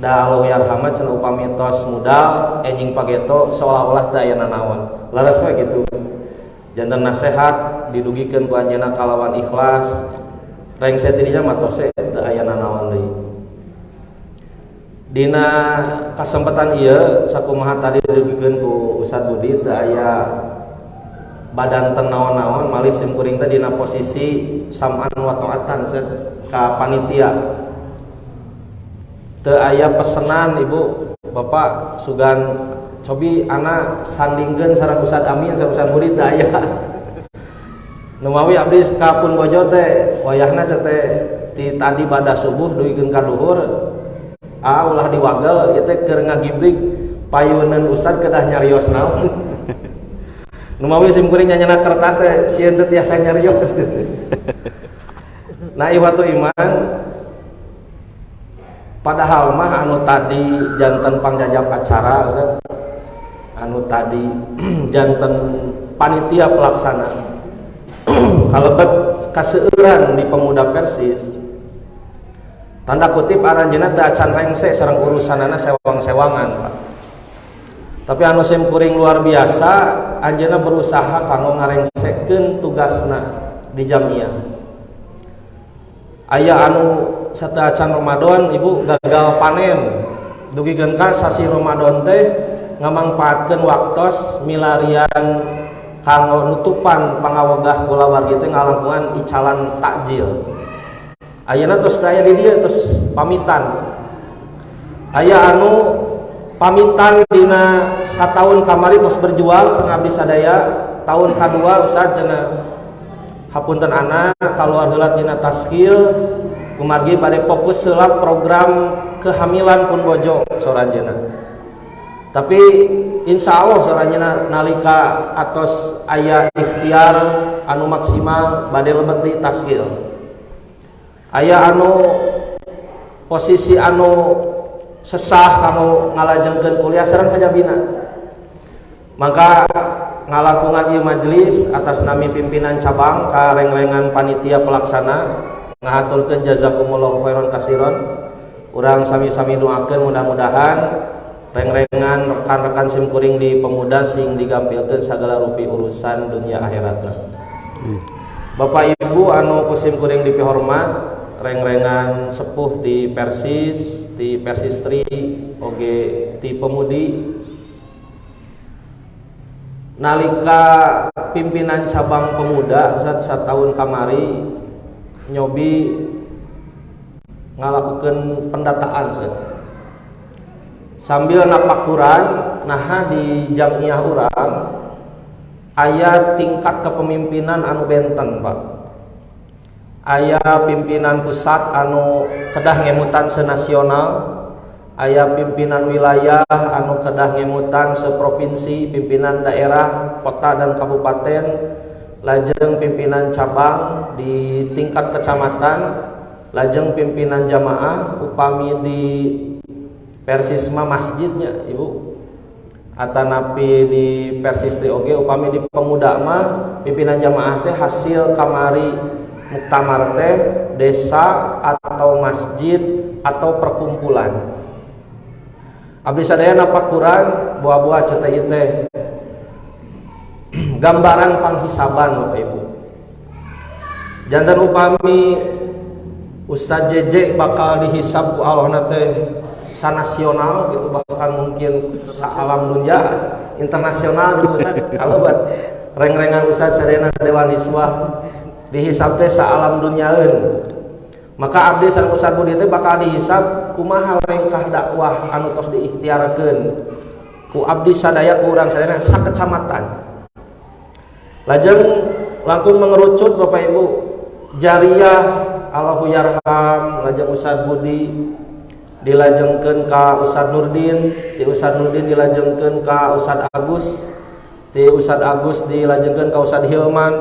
Da Allah yarhamah cenah upami tos modal enjing pageto seolah-olah teu aya nanaon. Laras we kitu. Janten nasihat didugikeun ku anjeunna kalawan ikhlas. Rengse ti dinya mah tos teu aya nanaon deui. Dina kesempatan ieu sakumaha tadi didugikeun ku Ustad Budi teu aya badan teu naon-naon malih sim kuring teh dina posisi sam'an wa ta'atan ka panitia. Teu aya pesenan Ibu Bapak sugan cobi anak sandingkeun sareng Ustad Amin sareng Ustad Budi teu aya. Nu mawi abdi ka Pun Bojo teh wayahna teh ti tadi badah subuh duikeun ka duhur ulah diwagel ieu teh keur ngagibrig payeuneun Ustad kedah nyarios naon. Nu mawi sim kuring nyanyana kertas teh sieun teh tiasa nyarios. Nah iwatu iman padahal mah anu tadi janten pangjajab acara Ustaz anu tadi janten panitia pelaksana kalebet kaseueuran di pemuda Persis tanda kutip aranjeunna teu acan rengse sareng urusanana sewang-sewangan Pak. Tapi anu sim kuring luar biasa anjeunna berusaha kanggo ngarengsekeun tugasna di jamiah. Aya anu sateu acan Ramadan Ibu gagal panen dugikeun ka sasi Ramadan teh ngamangpaatkeun waktos milarian kanggo nutupan pangawegah kulawargi teh ngalangkungan icalan takjil. Ayeuna tos aya di dieu tos pamitan. Aya anu pamitan dina sataun kamari tos berjuang cenah abdi sadaya tahun kadua Ustaz cenah hapunten anak kaluar heula tina taskil kumargi bade fokus heula program kehamilan Pun Bojo soranjeuna. Tapi insya Allah soranjeuna nalika atos aya ikhtiar anu maksimal bade lebet di taskil. Aya anu posisi anu sesah kamu ngalajengkeun kuliah sareng sajabina. Maka ngalakungan ieu majelis atas nami pimpinan cabang ka reng-rengan panitia pelaksana ngahaturkeun jazakumullahu khairan katsiran. Urang sami-sami doakeun mudah-mudahan reng-rengan rekan-rekan sim kuring di pemuda sing digampilkeun sagala rupi urusan dunia akhiratna. Bapak Ibu anu kusim kuring dipihormat reng-rengan sepuh ti Persis, ti Persistri, oge ti pemudi. Nalika pimpinan cabang pemuda Ustaz satahun kamari nyobi ngalakukeun pendataan Ustaz. Sambil napakuran naha di jamiah urang aya tingkat kepemimpinan anu benten Pak. Aya pimpinan pusat anu kedah ngemutan senasional, aya pimpinan wilayah anu kedah ngemutan seprovinsi, pimpinan daerah, kota dan kabupaten, lajeng pimpinan cabang di tingkat kecamatan, lajeng pimpinan jamaah upami di Persisma masjidnya Ibu atanapi di Persistri oge upami di pemuda mah pimpinan jamaah teh hasil kamari muktamar teh desa atau masjid atau perkumpulan. Abdi sadaya napakuran buah-buah ceteu teh gambaran panghisaban Bapak Ibu. Janten upami Ustaz JJ bakal dihisab ku Allah teh sanasional gitu bahkan mungkin saalam dunya internasional gitu Ustaz. Kalau buat reng-rengan Ustaz sadayana Dewan Hisbah dihisab teh saalam dunyaeun. Maka abdi sareng Ustaz Budi teh bakal dihisab kumaha lengkah dakwah anu tos diikhtiarkeun ku abdi sadaya ku urang sadayana sakecamatan. Lajeng langkung mengerucut Bapak Ibu jariah Allahu yarham lajeng Ustaz Budi dilajengkeun ka Ustad Nurdin, ti Ustad Nurdin dilajengkeun ka Ustad Agus, ti Ustad Agus dilajengkeun ka Ustad Hilman,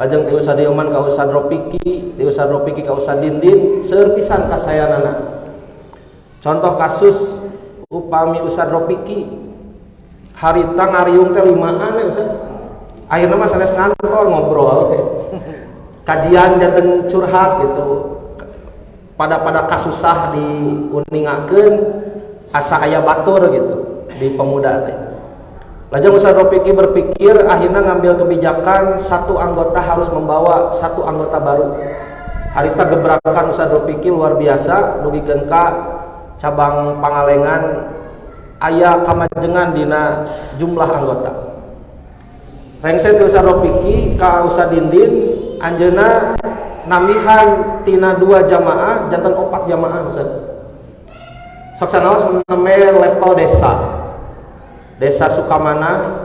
lajeng ti Ustad Hilman ka Ustad Ropiki, ti Ustad Ropiki ka Ustad Dindin, seueur pisan kasayanana. Contoh kasus upami Ustad Ropiki harita ngariung teh 5an ya Ustad. Akhirna mah sanes ngantor ngobrol kajian janten curhat gitu. Pada kasusah diuningakeun asa aya batur gitu di pemuda teh. Lajeng Ustad Ropiki berpikir akhirnya ngambil kebijakan satu anggota harus membawa satu anggota baru. Harita gebrakan Ustad Ropiki luar biasa dugikeun ka cabang Pangalengan aya kamajengan dina jumlah anggota. Rengse ti Ustad Ropiki ka Ustad Dindin anjeunna namihan tina 2 jamaah jantan 4 jamaah Ustad. Sok sanaos neme level desa Sukamana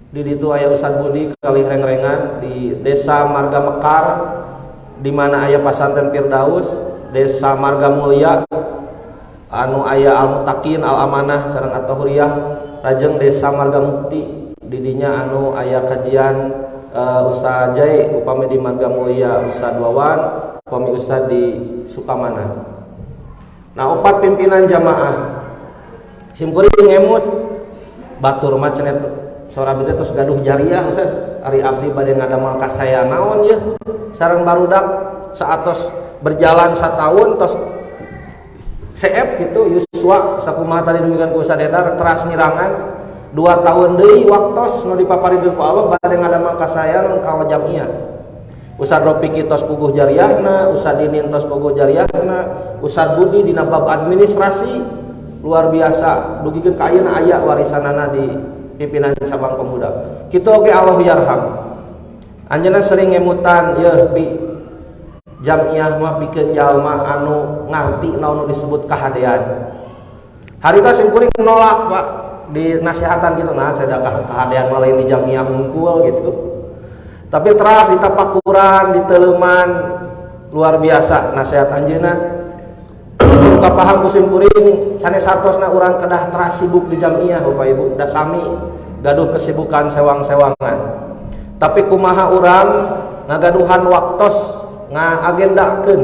di ditu aya Ustad Budi kali reng-rengan, di desa Marga Mekar di mana aya Pasantren Firdaus, desa Marga Mulya anu aya Al Mutakin, Al Amanah sareng At-Tahuriyah, lajeng desa Marga Mukti di dinya anu aya kajian Ustaz Jai upami di Marga Mulia Ustaz Wawan, upami Ustaz di Sukamana. Nah 4 pimpinan jamaah simkuring ngemut batur mah cenah sora beuteut tos gaduh jariah Ustaz. Ari abdi bade ngadamel ka saya naon ye sareng barudak saatos berjalan sataun tos CF gitu Yuswa sakumaha tadi dugikan ku Ustaz Endar teras ngirangan 2 tahun deui waktos nu dipaparikeun ku Allah bade ngadamel kasayan ka jamiah. Ustad Ropiki tos puguh jariahna, Ustad Dinin tos puguh jariahna, Ustad Budi dina bab administrasi luar biasa dugikeun ka ayeuna aya warisanana di pimpinan cabang pemuda. Kitu oge Allah yarham. Anjeunna sering ngemutan yeuh bi jamiah mah pikeun jalma anu ngarti naon nu disebut kahadean. Harita simkuring nolak Pak di nasihatan gitu, nah sedekah kehadean malah di jamiah unggul gitu. Tapi teras di tapakuran, di teleman luar biasa nasihat anjeunna. Kapaham kusim kuring sanes hartosna urang kedah teras sibuk di jamiah Bapak Ibu, da sami gaduh kesibukan sewang-sewangan. Tapi kumaha urang ngagaduhan waktos ngagendakeun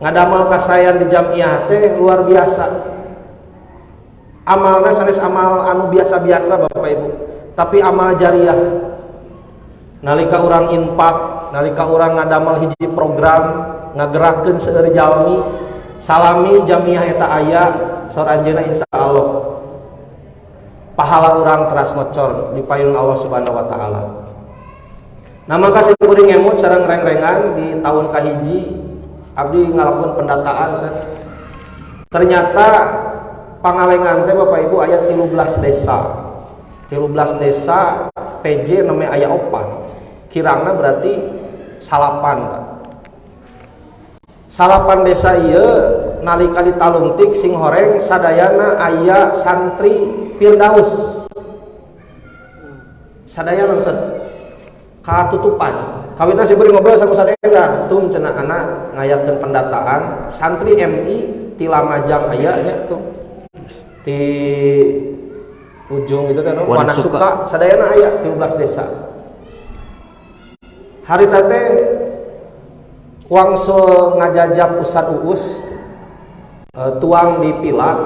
ngadamel kasayan di jamiah teh luar biasa. Amalna sanes amal anu biasa-biasa Bapak Ibu, tapi amal jariah. Nalika urang infak, nalika urang ngadamel hiji program ngagerakeun seueur jalmi, salami jamiah eta aya saur anjeunna insyaallah pahala urang teras ngocor di payung Allah Subhanahu wa taala. Nah maka simkuring ngemut sareng reng-rengan di tahun kahiji abdi ngalakukeun pendataan ternyata Pangalengan teh Bapak Ibu aya 13 desa. 13 desa PJ namanya aya 4. Kirangna berarti salapan, Pak. Salapan desa ieu nalika ditalungtik sing horeng sadayana aya santri Firdaus. Sadayana Ustaz katutupan. Kawitna sibeureung ngobrol sama Ustaz Endar, tum cenah anak ngayakeun pendataan santri MI ti Lamajang aya nya tuh. Di ujung itu kan Wanasuka sadayana aya 13 desa. Harita teh wangsul ngajajab Ustad Uus tuang di Pilat.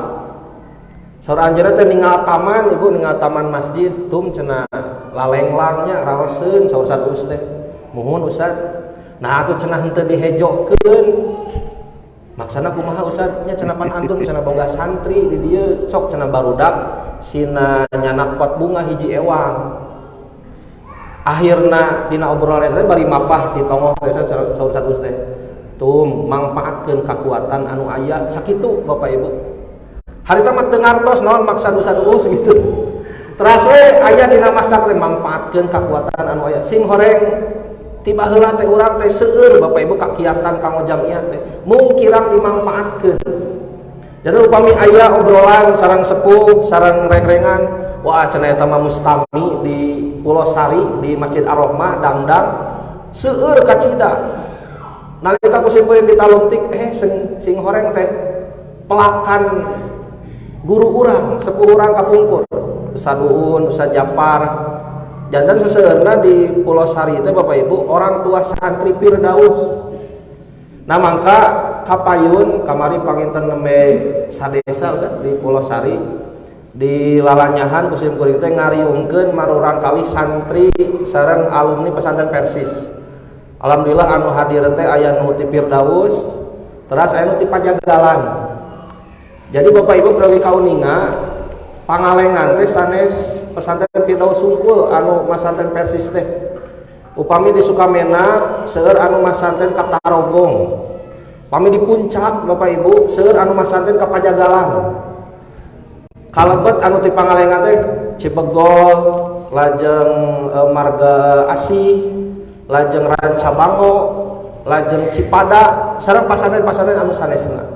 Saur anjeunna teh ningal taman, Ibu ningal taman masjid tum cenah lalenglangnya raoseun saur Ustad Uus teh. Muhun Ustad. Nah atuh cenah henteu dihejokeun. Maksana kumaha Ustad nya cenah pan antum cenah boga santri di dieu sok cenah barudak sina nyanak pot bunga hiji ewang. Akhirna dina obrolan eta bari mapah ditongoh saur Ustad Us teh. Tum mangpaatkeun kakuatan anu aya sakitu Bapak Ibu. Harita mah teu ngartos naon maksud Ustad Us gitu. Teras we aya dina mastak teh mangpaatkeun kakuatan anu aya. Sing horeng tiba heula teh urang teh seueur Bapak Ibu kakiatan kanggo jamiah teh mung kirang dimangpaatkeun. Jadi upami aya obrolan sareng sepuh sareng reng-rengan wah cenah eta mah mustami di Pulau Sari di Masjid Ar-Rahmah dangdang seueur kacida. Nalika kusimpuleun ditalungtik sing horeng teh pelakan guru urang, sepuh urang kapungkur, Ustaz Uun, Ustaz Japar. Jantan seseurna di Pulau Sari itu Bapak Ibu orang tua santri Firdaus. Nah mangka kapayun kamari panginten neme sadesa Ustaz di Pulau Sari di lalanyahan kusim kuring teh ngariungkeun marurang kali santri sareng alumni pesantren Persis. Alhamdulillah anu hadir teh aya nu ti Firdaus, terus aya nu ti Pajagalan. Jadi Bapak Ibu pergi kauninga pangalengan teh sanes pesantren Firdaus sungkul anu masantren Persis teh. Upami di Sukamena seueur anu masantren ka Tarogong. Upami di Puncak Bapak Ibu seueur anu masantren ka Pajagalan. Kalebet anu ti pangalengan teh Cibegol, lajeng Marga Asih, lajeng Rancabango, lajeng Cipada, sareng pasantren-pasantren anu sanesna.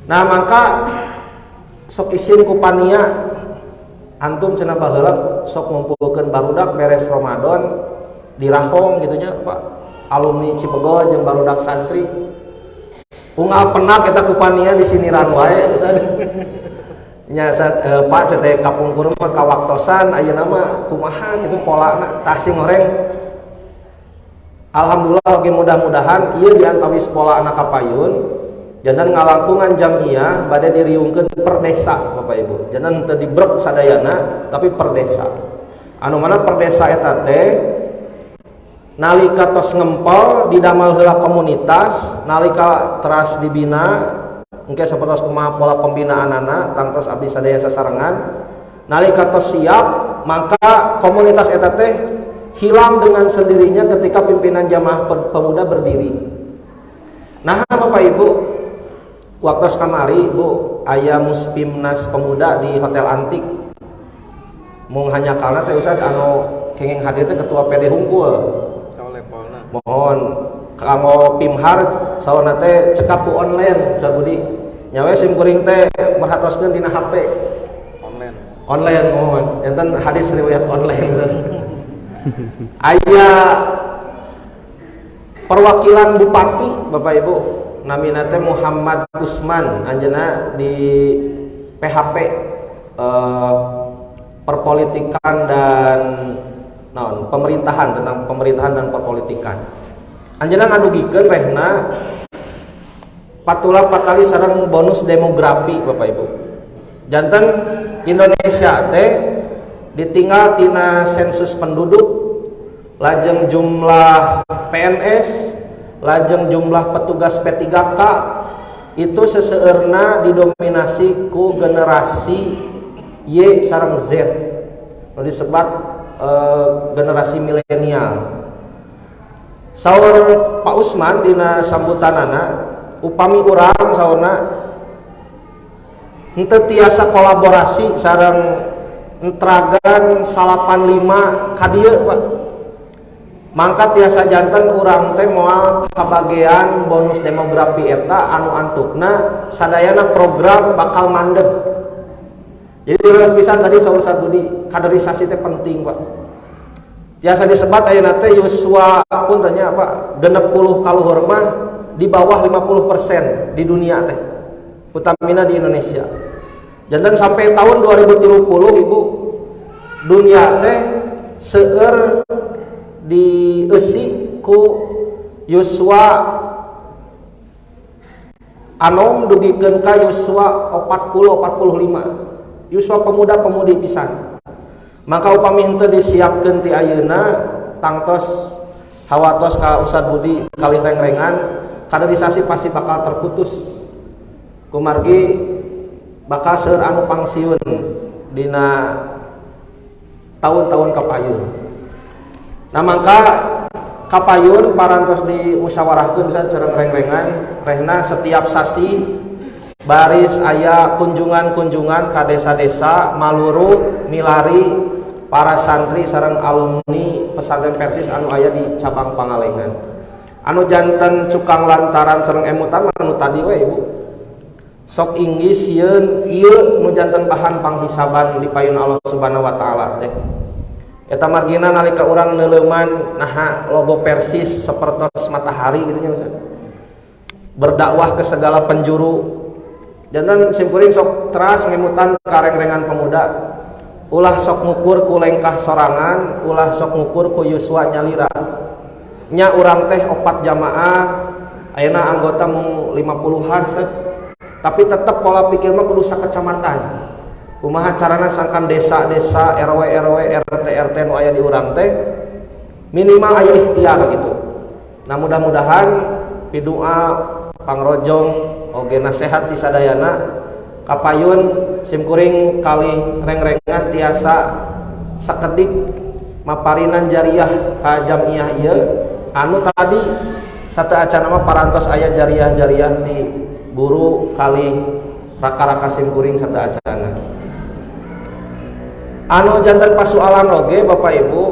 Nah maka sok isin ku panitia antum cenah baheula sok ngumpulkeun barudak beres Ramadan di Rahong gitunya Pak alumni Cipegol jeung barudak santri unggal penak eta ku panitia di siniran wae nya Pak cete kapungkur mah kawaktosan ayeuna mah kumaha gitu polana tah sing goreng. Alhamdulillah oge mudah-mudahan ieu diantawis pola anak kapayun jantan ngalangkungan jamiah bade diriungkeun per desa Bapak Ibu. Jantan teu dibrek sadayana tapi per desa. Anu mana per desa eta teh nalika tos ngempel didamel heula komunitas, nalika teras dibina engke sapertos kumaha pola pembinaanana tangtos abdi sadaya sasarengan. Nalika tos siap maka komunitas eta teh hilang dengan sendirinya ketika pimpinan jamaah pemuda berdiri. Nah Bapak Ibu waktu kamari Bu aya muspimnas pemuda di Hotel Antik mung hanya karena teh Ustaz anu kenging hadir teh ketua PD Hungkul mohon kanggo pimhar saona teh cekap ku online Ustaz Budi nyawe sim kuring teh merhatoskeun dina HP online mohon enten hadis riwayat online Ustaz. Aya perwakilan bupati Bapak Ibu namina teh Muhammad Usman anjeunna di PHP perpolitikan dan pemerintahan tentang pemerintahan dan perpolitikan. Anjeunna ngadugikeun rehna patula patali sareng bonus demografi Bapak Ibu. Janten Indonesia teh ditinggal tina sensus penduduk, lajeng jumlah PNS, lajeng jumlah petugas P3K itu seseurna didominasi ku generasi Y sareng Z disebut generasi milenial. Saur Pak Usman dina sambutanana upami urang saurna henteu tiasa kolaborasi sareng entragan 85 ka dieu Pak. Mangka tiasa janten urang teh moal kabagean bonus demografi eta anu antukna sadayana program bakal mandeg. Jadi terus pisan tadi saur Ustaz Budi kaderisasi teh penting Pak. Tiasa disebat ayeuna teh yuswa pun tanya Pak 60 kaluhur mah di bawah 50% di dunia teh. Utamina di Indonesia. Janten sampai tahun 2030 Ibu dunia teh seueur dieusi ku yuswa anom dugikeun ka yuswa 40-45 yuswa pemuda-pemudi pisan. Maka upami henteu disiapkeun ti ayeuna tangtos hawatos ka Ustaz Budi kalih reng-rengan kaderisasi pasti bakal terputus kumargi bakal seueur anu pangsiun dina tahun-tahun kapayun. Nah mangka kapayun parantos dimusyawarahkeun bisa sareng reng-rengan rehna setiap sasi baris aya kunjungan-kunjungan ka desa-desa maluru milari para santri sareng alumni pesantren Persis anu aya di cabang Pangalengan. Anu janten cukang lantaran sareng emutan anu tadi we Ibu. Sok inggih sieun ieu nu janten bahan panghisaban di payun Allah Subhanahu wa taala teh. Eta margina nalika urang neuleuman naha logo Persis sapertos matahari gitu nya Ustaz. Berdakwah ke segala penjuru jantan simkuring sok teras ngemutan kareng-rengan pemuda, ulah sok ngukur ku lengkah sorangan, ulah sok ngukur ku yuswa nyalira. Nya urang teh 4 jamaah, ayeuna anggota mung 50-an, tapi tetep pola pikir mah kudu sakecamatan. Kumaha carana sangkan desa-desa, RW-RW, RT-RT nu aya di urang teh minimal aya ikhtiar gitu. Nah mudah-mudahan pidoa pangrojong oge nasehat ti sadayana kapayun simkuring kali reng-rengan tiasa sakedik maparinan jariah ka jamiah ieu anu tadi sateu acan mah parantos aya jariah-jariah ti guru kali raka-raka simkuring sateu acana. Anu janten pasualan oge Bapak Ibu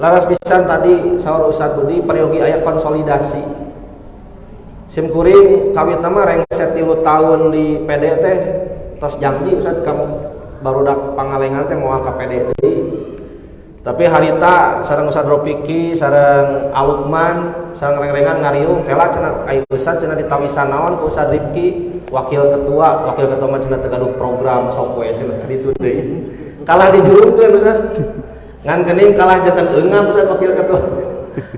laras pisan tadi saur Ustaz Budi peryogi aya konsolidasi. Simkuring kawitna mah reng 3 tahun di PD teh tos janji Ustaz kamu barudak pangalengan teh moal ka PD deui. Tapi harita sareng Ustaz Ropiki sareng Alukman sareng reng-rengan ngariung tela cenah aya Ustaz cenah ditawisan naon ku Ustaz Ripki wakil ketua mah cenah teu gaduh program sok we cenah ditu deui. Kalah dijurungkeun Ustaz. Ngan geuning kalah janten eungam Ustaz wakil ketua.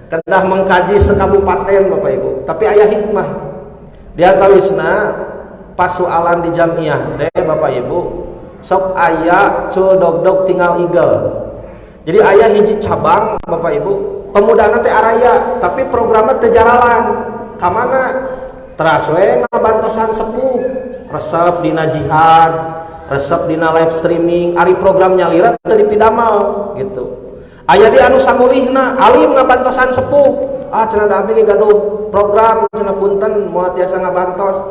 Kedah mengkaji sekabupaten Bapak Ibu, tapi aya hikmah. Di antawisna pasualan di jamiah teh Bapak Ibu sok aya cul dog-dog tinggal igel. Jadi aya hiji cabang Bapak Ibu, pemudana teh araya, tapi programnya teu jaralan. Ka mana? Teras we ngabantosan sepuh, resep dina jihad, resep dina live streaming, ari program nyalira teu dipidamal gitu. Aya di anu samulihna alim ngabantosan sepuh. Cenah da abdi gaduh program cenah punten moal tiasa ngabantos.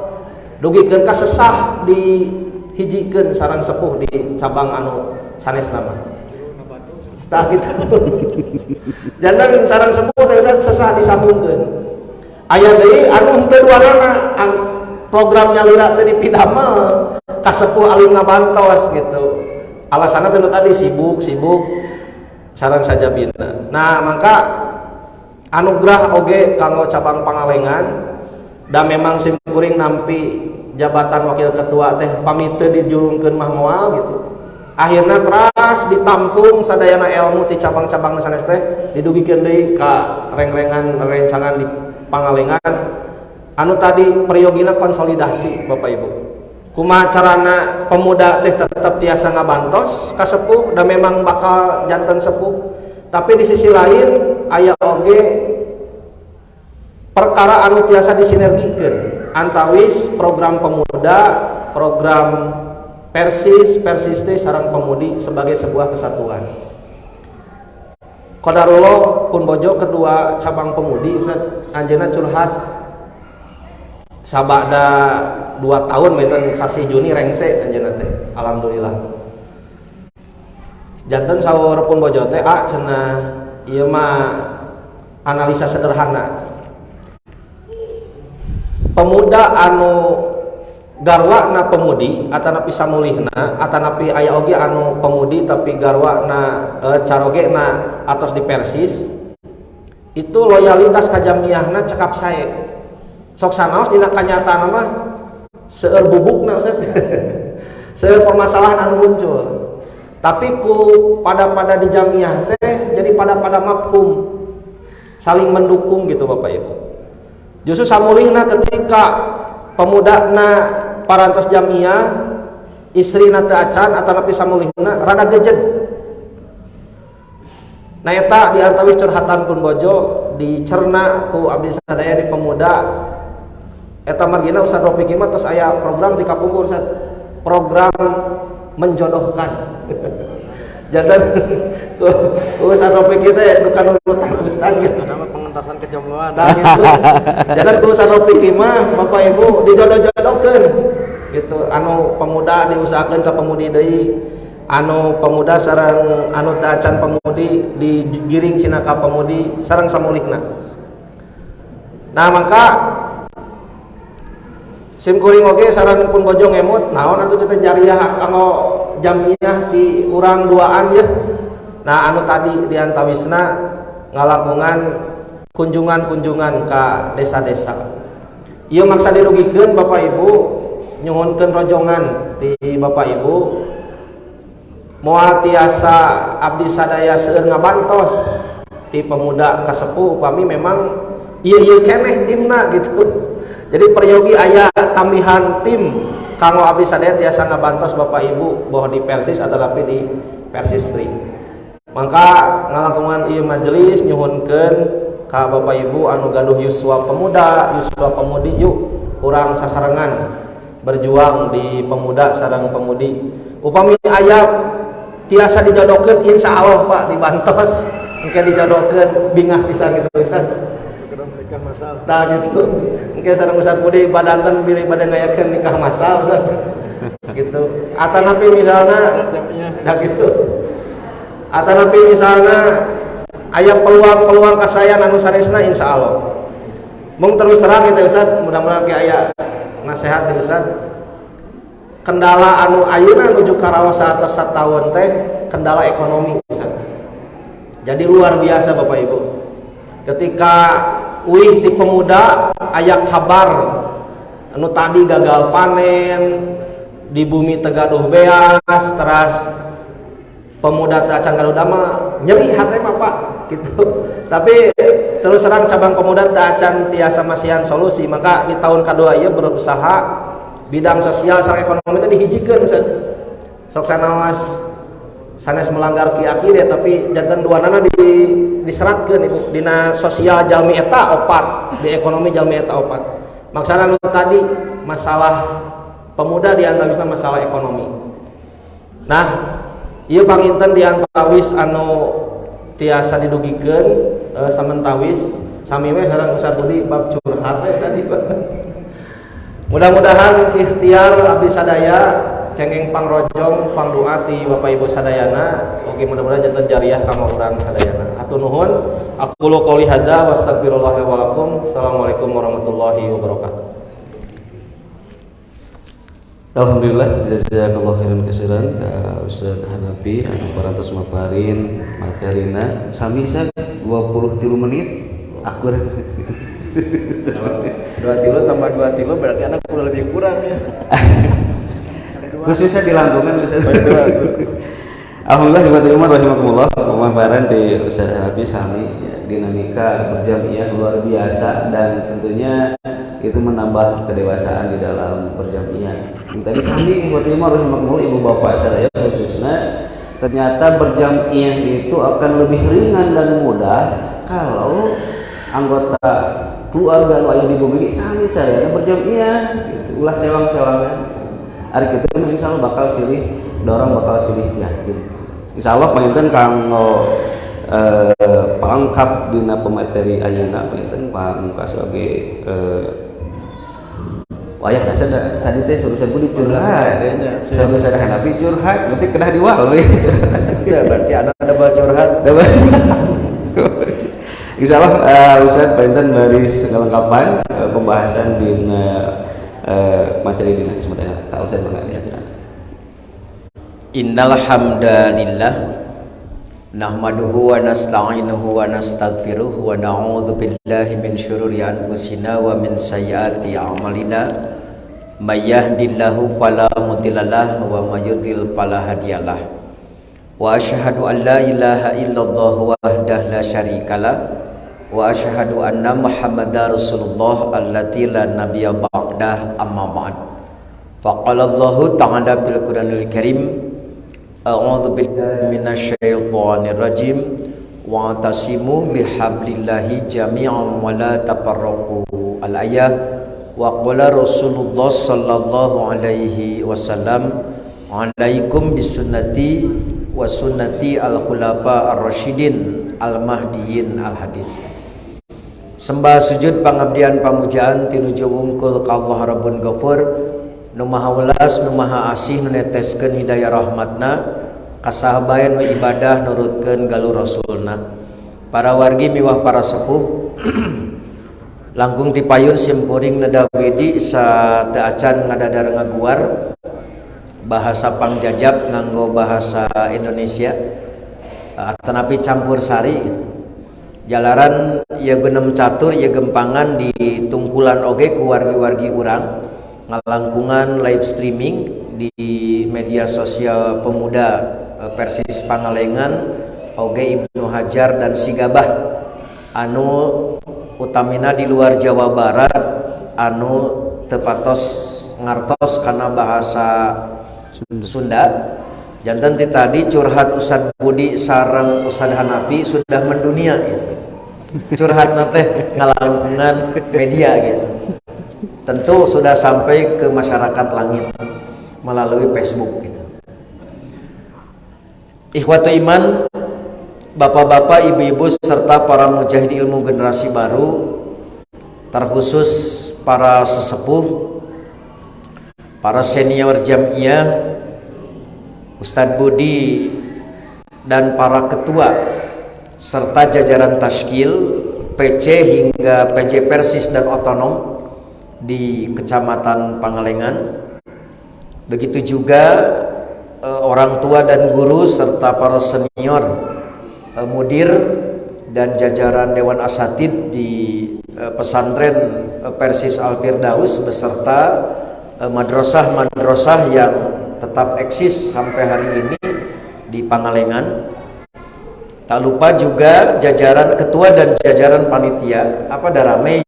Dugikeun ka sesah dihijikeun sareng sepuh di cabang anu sanesna mah. Tah gitu. Janten sareng sepuh teh sesah disambungkeun. Aya deui anu henteu duanana program nyalira teu dipidamal ka sepuh alim ngabantos gitu. Alasanna teh tadi sibuk sareng saja bina. Nah, maka anugerah oge kanggo cabang Pangalengan da memang simkuring nampi jabatan wakil ketua teh pami teu dijurungkeun mah moal gitu. Akhirna teras ditampung sadayana ilmu ti cabang-cabang sanes teh didugikeun deui ka reng-rengan rencangan di Pangalengan. Anu tadi periogina konsolidasi Bapak Ibu. Kumaha carana pemuda teh tetap tiasa ngabantos ka sepuh dan memang bakal janten sepuh, tapi di sisi lain aya oge perkara anu tiasa disinergikeun antawis program pemuda, program persis teh sareng pemudi sebagai sebuah kesatuan. Qadarullah pun bojo kedua cabang pemudi Ustaz anjeunna curhat sabada 2 tahun meten sasi Juni rengse anjeunna teh alhamdulillah. Janten saur pun bojo teh cenah ieu mah analisa sederhana. Pemuda anu garwana pemudi atanapi samulihna atanapi aya oge anu pemudi tapi garwana carogena atos di persis itu loyalitas ka jamiahna cekap sae. Sok sanaos dina kanyataanna mah seueur bubukna Ustaz. Seueur permasalahan anu muncul. Tapi ku pada di jamiah teh jadi pada mafhum saling mendukung gitu Bapak Ibu. Justru samulihna ketika pemudana parantos jamiah istrina teu acan atanapi samulihna rada gejed. Nah eta di antawis curhatan pun bojo dicerna ku abdi sadaya di pemuda. Eta margina Ustaz Ropiki mah tos aya program di kapungkur Ustaz. Program menjodohkan. Jangan ku Ustaz Ropiki teh duka nurutan Ustaz gitu. Nama pengentasan kejombloan. Nah gitu. Jangan ku Ustaz Ropiki mah Bapak Ibu dijodoh-jodohkeun. Gitu. Anu pemuda diusahakeun ka pemudi deui. Anu pemuda sareng anu teu acan pemudi digiring cenah ka pemudi sareng samulihna. Nah maka simkuring oge saran pun bojo ngemut naon atuh cenah jariah kanggo jamiah ti urang duaan ya. Nah anu tadi di antawisna ngalapungan kunjungan ka desa-desa. Ieu maksa dirugikeun Bapak Ibu nyuhunkeun rojongan ti Bapak Ibu moal tiasa abdi sadaya seueur ngabantos ti pemuda kasepuh upami memang ieu keneh timna gitu. Jadi peryogi aya tambihan tim kanggo abdi sadaya tiasa ngabantos Bapak Ibu boh di Persis atau tapi di Persistri. Maka ngalangkungan ieu majelis nyuhunkeun ka Bapak Ibu anu gaduh yuswa pemuda, yuswa pemudi, yuk urang sasarengan berjuang di pemuda sareng pemudi. Upami aya tiasa dijodokeun insyaallah Pak dibantos, engke dijodokeun bingah pisan gitu Ustaz. Nikah masal. Tah gitu. Engke sareng Ustaz Budi badanten bilih bade ngayakeun nikah masal Ustaz. Gitu. Atanapi misalna dah gitu. Atanapi misalna aya peluang-peluang kasayan anu sanesna insyaallah. Mung terus terang gitu Ustaz, mudah-mudahan ge aya nasihat ya Ustaz. Kendala anu ayeuna nuju karaosa atas sataun teh kendala ekonomi Ustaz. Jadi luar biasa Bapak Ibu. Ketika uih ti pemuda aya kabar anu tadi gagal panen di bumi tegaduh beas teras pemuda teh acan gaduh dama nyeri hate mah Pak gitu. Tapi terus terang cabang pemuda teh acan tiasa masihan solusi, maka di tahun kedua ieu berusaha bidang sosial sareng ekonomi itu dihijikeun Ustaz. Sok sanaos sanes melanggar ki-aki deh tapi janten duanana diseratkeun Ibu. Dina sosial jalmi eta opat, di ekonomi jalmi eta opat. Maksana nu tadi masalah pemuda diantawisna masalah ekonomi. Nah, ieu panginten diantawis anu tiasa didugikeun samentawis sami we sareng Ustaz Budi bab curhat we tadi. Mudah-mudahan ikhtiar abdi sadaya kenging pangrojong pangdoa ti Bapak Ibu sadayana oke mudah-mudahan janten jariah kanggo urang sadayana. Hatur nuhun. Aqulu qouli hadza wa astaghfirullah wa lakum. Assalamualaikum warahmatullahi wabarakatuh. Alhamdulillah jazakallahu khairan katsiran ka Ustaz Hanafi anu parantos maparin materina sami sa 23 menit akur. 2 kilo tambah 2 kilo berarti anak udah lebih kurang ya. Khususnya di Lampung Ustaz. Alhamdulillah juga terima rahimakumullah pemaparan di Ustaz Hanafi sami dinamika berjamiah luar biasa dan tentunya itu menambah kedewasaan di dalam berjamiah. Tadi sami buat terima rahimakumullah ibu bapak saya khususnya ternyata berjamiah itu akan lebih ringan dan mudah kalau anggota keluarga nu aya di bumi sami saya berjamiah gitu ulah sewang-sewangan ari kitu insyaallah bakal silih dorong bakal silih yakin insyaallah panginten kanggo pangkap dina pemateri ayeuna panginten pamungka sebagai wayah dasar tadi teh suruh saya Budi curhat saya bisa Hanafi curhat berarti kedah diwal ya berarti ada bal curhat insyaallah Ustaz panjenengan bari kelengkapan pembahasan di materi dina kesempatan kalau saya mengalami ajaran. Innal hamdalillah nahmaduhu wa nasta'inuhu wa nastaghfiruh wa na'udzu billahi min syururi anfusina wa min sayyiati a'malina may yahdihillahu fala mudhillalah wa may yudhlil fala hadiyalah wa asyhadu an la ilaha illallah wahdahu la syarikalah wa asyhadu anna muhammadar rasulullah allati la nabiyya ba'dah amma ba'd. Faqala Allahu ta'ala bil Qur'anil Karim a'udzu billahi minasyaitonir rajim wa tasimu bihablillahi jami'an wa la tafarraqu al-ayah wa qala Rasulullah sallallahu alaihi wasallam alaikum bisunnati wa sunnati al-khulafa ar-rasyidin al-mahdiyyin al-hadis. Sembah sujud pangabdian pamujaan tinuju wungkul ka Allah Rabbun Ghafur nu maha welas nu maha asih nu neteskeun hidayah rahmatna kasahabayan wa ibadah nurutkeun galur rasulna. Para wargi miwah para sepuh langkung ti payun simkuring nedawidi sa teu acan ngadadar ngaguar bahasa pangjajab nganggo bahasa Indonesia tanapi campur sari jalaran ieu geunem catur ieu gempangan di tungkulan oge ku wargi-wargi urang ngalangkungan live streaming di media sosial pemuda Persis Pangalengan oge Ibnu Hajar dan Sigabah anu utamina di luar Jawa Barat anu tepatos ngartos karena bahasa Sunda. Jantan ti tadi curhat Ustad Budi sareng Ustad Hanafi sudah mendunia gitu. Curhat nate ngalangkungan media gitu. Tentu sudah sampai ke masyarakat langit melalui Facebook gitu. Ikhwatu iman, bapak-bapak, ibu-ibu serta para mujahid ilmu generasi baru, terkhusus para sesepuh, para senior jamiah, Ustadz Budi dan para ketua serta jajaran tashkil PC hingga PJ Persis dan otonom di Kecamatan Pangalengan. Begitu juga orang tua dan guru serta para senior mudir dan jajaran Dewan Asatid di pesantren Persis Al-Firdaus beserta madrasah-madrasah yang tetap eksis sampai hari ini di Pangalengan. Tak lupa juga jajaran ketua dan jajaran panitia. Apa darame?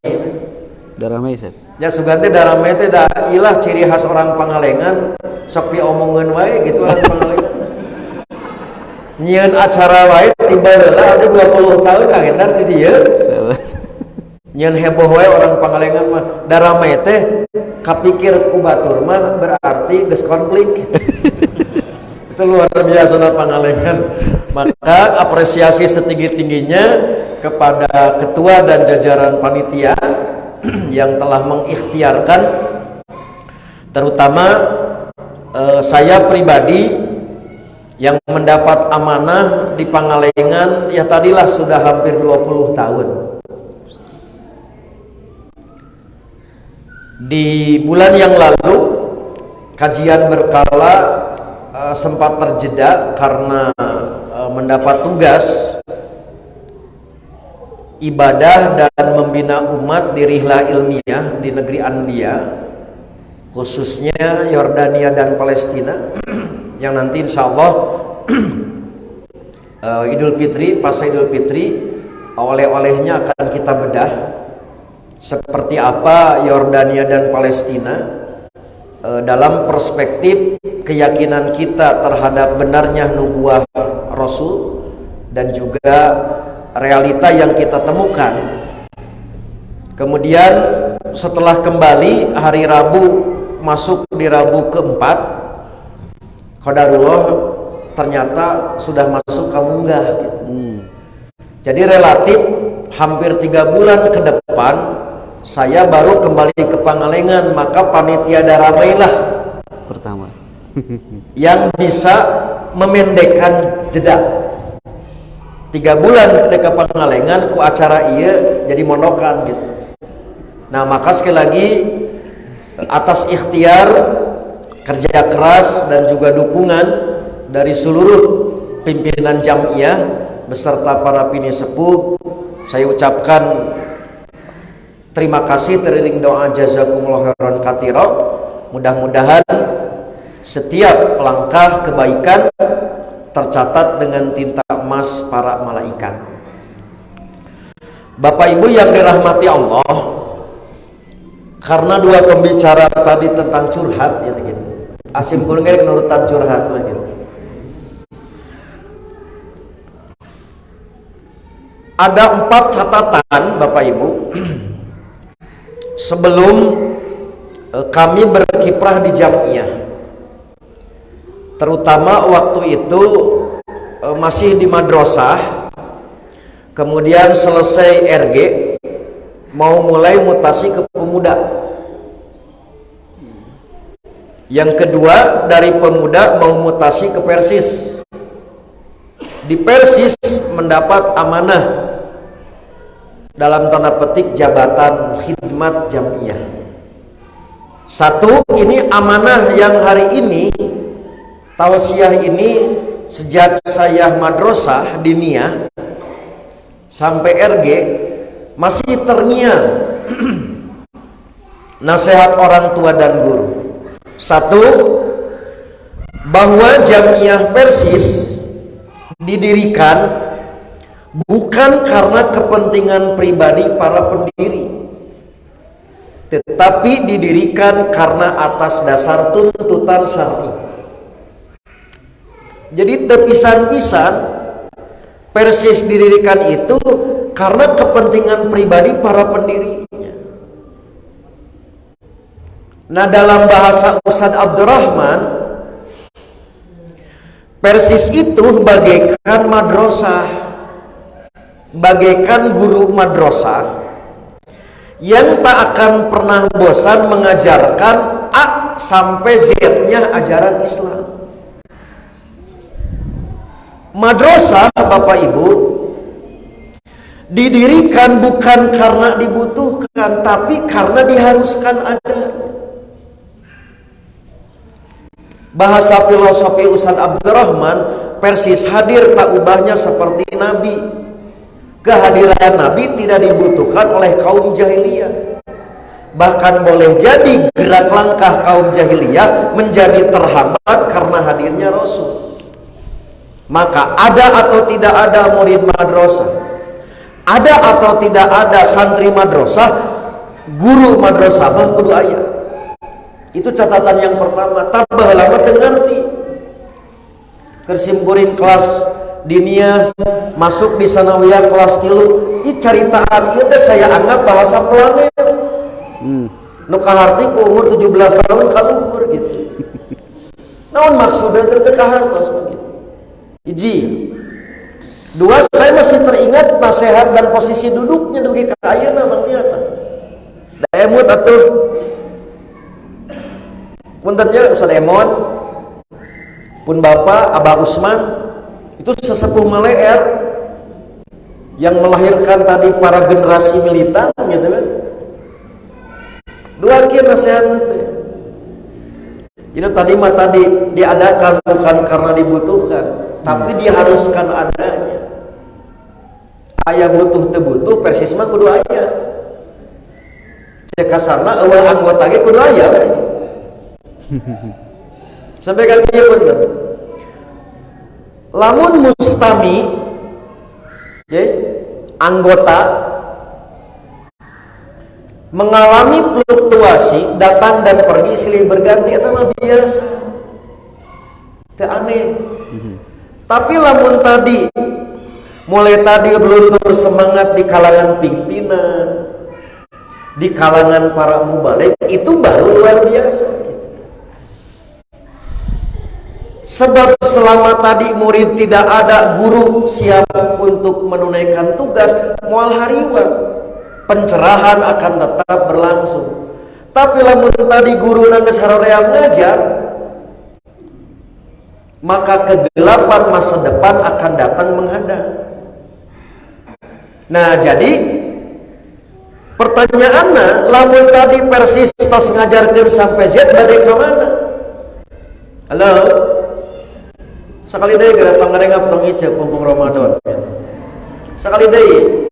Darame Ustaz. Ya sugante darame teh da ilah ciri khas orang Pangalengan sok diomongeun wae gitu orang Pangalengan. Nyieun acara wae tiba heula ada 20 tahun Kang Endar di dieu. Nyieun heboh wae orang Pangalengan mah darame teh kapikir ku batur mah berarti geus konflik. Itu luar biasa na Pangalengan. Maka apresiasi setinggi-tingginya kepada ketua dan jajaran panitia yang telah mengikhtiarkan, terutama saya pribadi yang mendapat amanah di Pangalengan ya tadilah sudah hampir 20 tahun. Di bulan yang lalu kajian berkala sempat terjeda karena mendapat tugas ibadah dan membina umat di rihlah ilmiah di negeri Anbiya, khususnya Yordania dan Palestina, yang nanti insya Allah Idul Fitri, pasca Idul Fitri, oleh-olehnya akan kita bedah seperti apa Yordania dan Palestina dalam perspektif keyakinan kita terhadap benarnya nubuah Rasul dan juga realita yang kita temukan. Kemudian setelah kembali hari Rabu, masuk di Rabu keempat, qadarullah ternyata sudah masuk ke munggah gitu. Jadi relatif hampir 3 bulan ke depan saya baru kembali ke Pangalengan, maka panitia daramailah Pertama. yang bisa memendekkan jeda 3 bulan ke Pangalengan ku acara iya jadi mondokan gitu. Nah maka sekali lagi atas ikhtiar, kerja keras dan juga dukungan dari seluruh pimpinan jamiah beserta para pini sepuh, saya ucapkan terima kasih, teriring doa jazakumullah khairan katsira. Mudah-mudahan setiap langkah kebaikan tercatat dengan tinta emas para malaikat. Bapak Ibu yang dirahmati Allah, karena dua pembicara tadi tentang curhat ya gitu. Asim kurangnya nurutan curhat gitu. Ada 4 catatan Bapak Ibu sebelum kami berkiprah di jamiah, terutama waktu itu masih di madrasah, kemudian selesai RG mau mulai mutasi ke pemuda. Yang kedua dari pemuda mau mutasi ke Persis. Di Persis mendapat amanah dalam tanda petik jabatan khidmat jamiah. Satu, ini amanah yang hari ini tausiah ini sejak saya madrasah diniyah sampai RG masih terngiang nasihat orang tua dan guru. Satu, bahwa Jamiah Persis didirikan bukan karena kepentingan pribadi para pendiri, tetapi didirikan karena atas dasar tuntutan syar'i. Jadi tepisan-pisan Persis didirikan itu karena kepentingan pribadi para pendirinya. Nah, dalam bahasa Ustadz Abdurrahman, Persis itu bagaikan madrasah, bagaikan guru madrasah yang tak akan pernah bosan mengajarkan A sampai Z-nya ajaran Islam. Madrasah, Bapak Ibu, didirikan bukan karena dibutuhkan, tapi karena diharuskan adanya. Bahasa filosofi Ustadz Abdurrahman, Persis hadir tak ubahnya seperti Nabi. Kehadiran Nabi tidak dibutuhkan oleh kaum jahiliyah. Bahkan boleh jadi gerak langkah kaum jahiliyah menjadi terhambat karena hadirnya Rasul. Maka ada atau tidak ada murid madrasah, ada atau tidak ada santri madrasah, guru madrasah mah kudu aya. Itu catatan yang pertama. Tambah lama tengerti kersimkuring kelas dinia masuk di sanawiyah kelas 3 i caritaan ieu teh saya anggap bahasa planet. Nu kaharti ku umur 17 tahun kaluhur gitu. Naon maksudna teh kahartos begitu. Hiji. Dua, saya masih teringat nasihat dan posisi duduknya dugi ka ayeuna Mang Niata. Da emut atuh. Puntennya Ustaz Emon, pun Bapak Abah Usman, itu sesepuh Maleer yang melahirkan tadi para generasi militan gitu kan. Dua kieu nasihatna teh. Jadi tadi mah tadi diadakan bukan karena dibutuhkan, tapi diharuskan adanya. Aya butuh teu butuh, Persis mah kudu aya. Cek kasarna eueuh anggota ge kudu aya. Sampai kali ini bener. Lamun mustami, anggota mengalami fluktuasi, datang dan pergi silih berganti, itu mah biasa, tidak aneh. Tapi lamun tadi, mulai tadi beluntur semangat di kalangan pimpinan, di kalangan para mubalik, itu baru luar biasa. Sebab selama tadi murid tidak ada, guru siap untuk menunaikan tugas, moal hariwang, pencerahan akan tetap berlangsung. Tapi lamun tadi guru nangis haroream ngajar, maka kegelapan masa depan akan datang menghadang. Nah, jadi pertanyaannya, lamun tadi Persis tos ngajarkeun sampai Z bade ka mana? Halo? Sekali deui gara pangarengap tong iceu pumpung Ramadan. Sekali deui.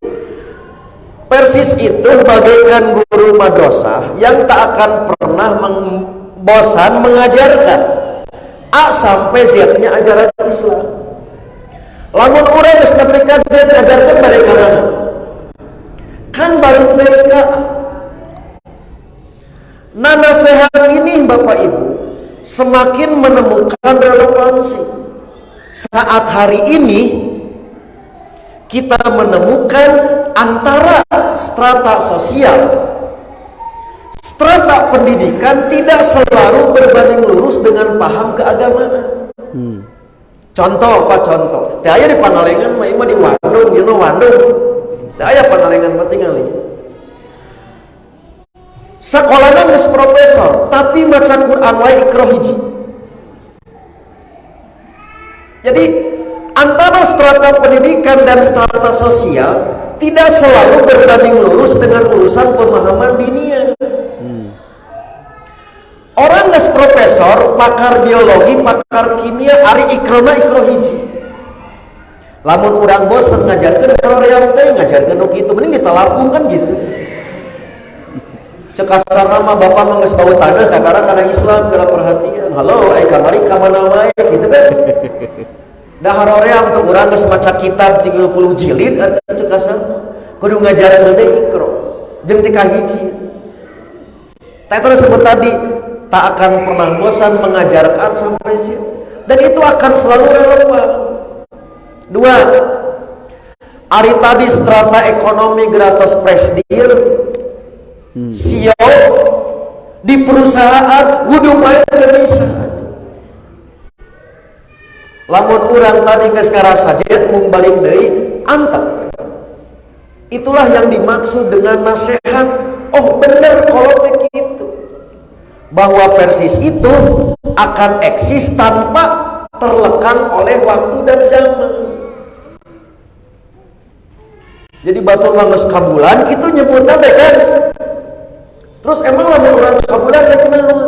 Persis itu bagaikan guru madrasah yang tak akan pernah bosan mengajarkan A sampai Z-nya ajaran Islam. Lamun urang geus nepikeun Z ngajarkeun bade ka mana? Kan balik deui ka A. Nah, nasihat ini Bapak Ibu semakin menemukan relevansi. Saat hari ini kita menemukan antara strata sosial, strata pendidikan tidak selalu berbanding lurus dengan paham keagamaan. Contoh, Pak, contoh. Teh aya di Pangalengan mah di Bandung, di Bandung. Teh aya Pangalengan mah tingali. Sakolana geus profesor, tapi maca Quran wae Iqra hiji. Jadi antara strata pendidikan dan strata sosial tidak selalu berbanding lurus dengan urusan pemahaman dinia. Orang geus profesor, pakar biologi, pakar kimia, ari ikrona ikro hiji. Lamun urang bosen ngajarkeun hoream teh, ngajarkeun nu kitu, mending ditalapung kan gitu. Cek kasar nama bapak mah geus bau taneuh kana Islam geura perhatian. Halo, kamari ka mana wae gitu kan. Da haroream tuh urang geus maca kitab 30 jilid atuh cek kasar. Kudu ngajaran deui Iqra. Jeung ti kahiji. Tah eta disebut tadi tak akan pernah bosan mengajarkan sampai sih. Dan itu akan selalu relevan. 2. Ari tadi strata ekonomi gratis presdir CEO di perusahaan wudu wae teu bisa. Lamun urang tadi geus ngarasa jet mung balik deui antep. Itulah yang dimaksud dengan nasihat. Oh benar kalau begitu, bahwa Persis itu akan eksis tanpa terlekang oleh waktu dan zaman. Jadi batur mangges kabulan gitu nyebutna teh kan. Terus emang lamun urang kabulan teh kunaon?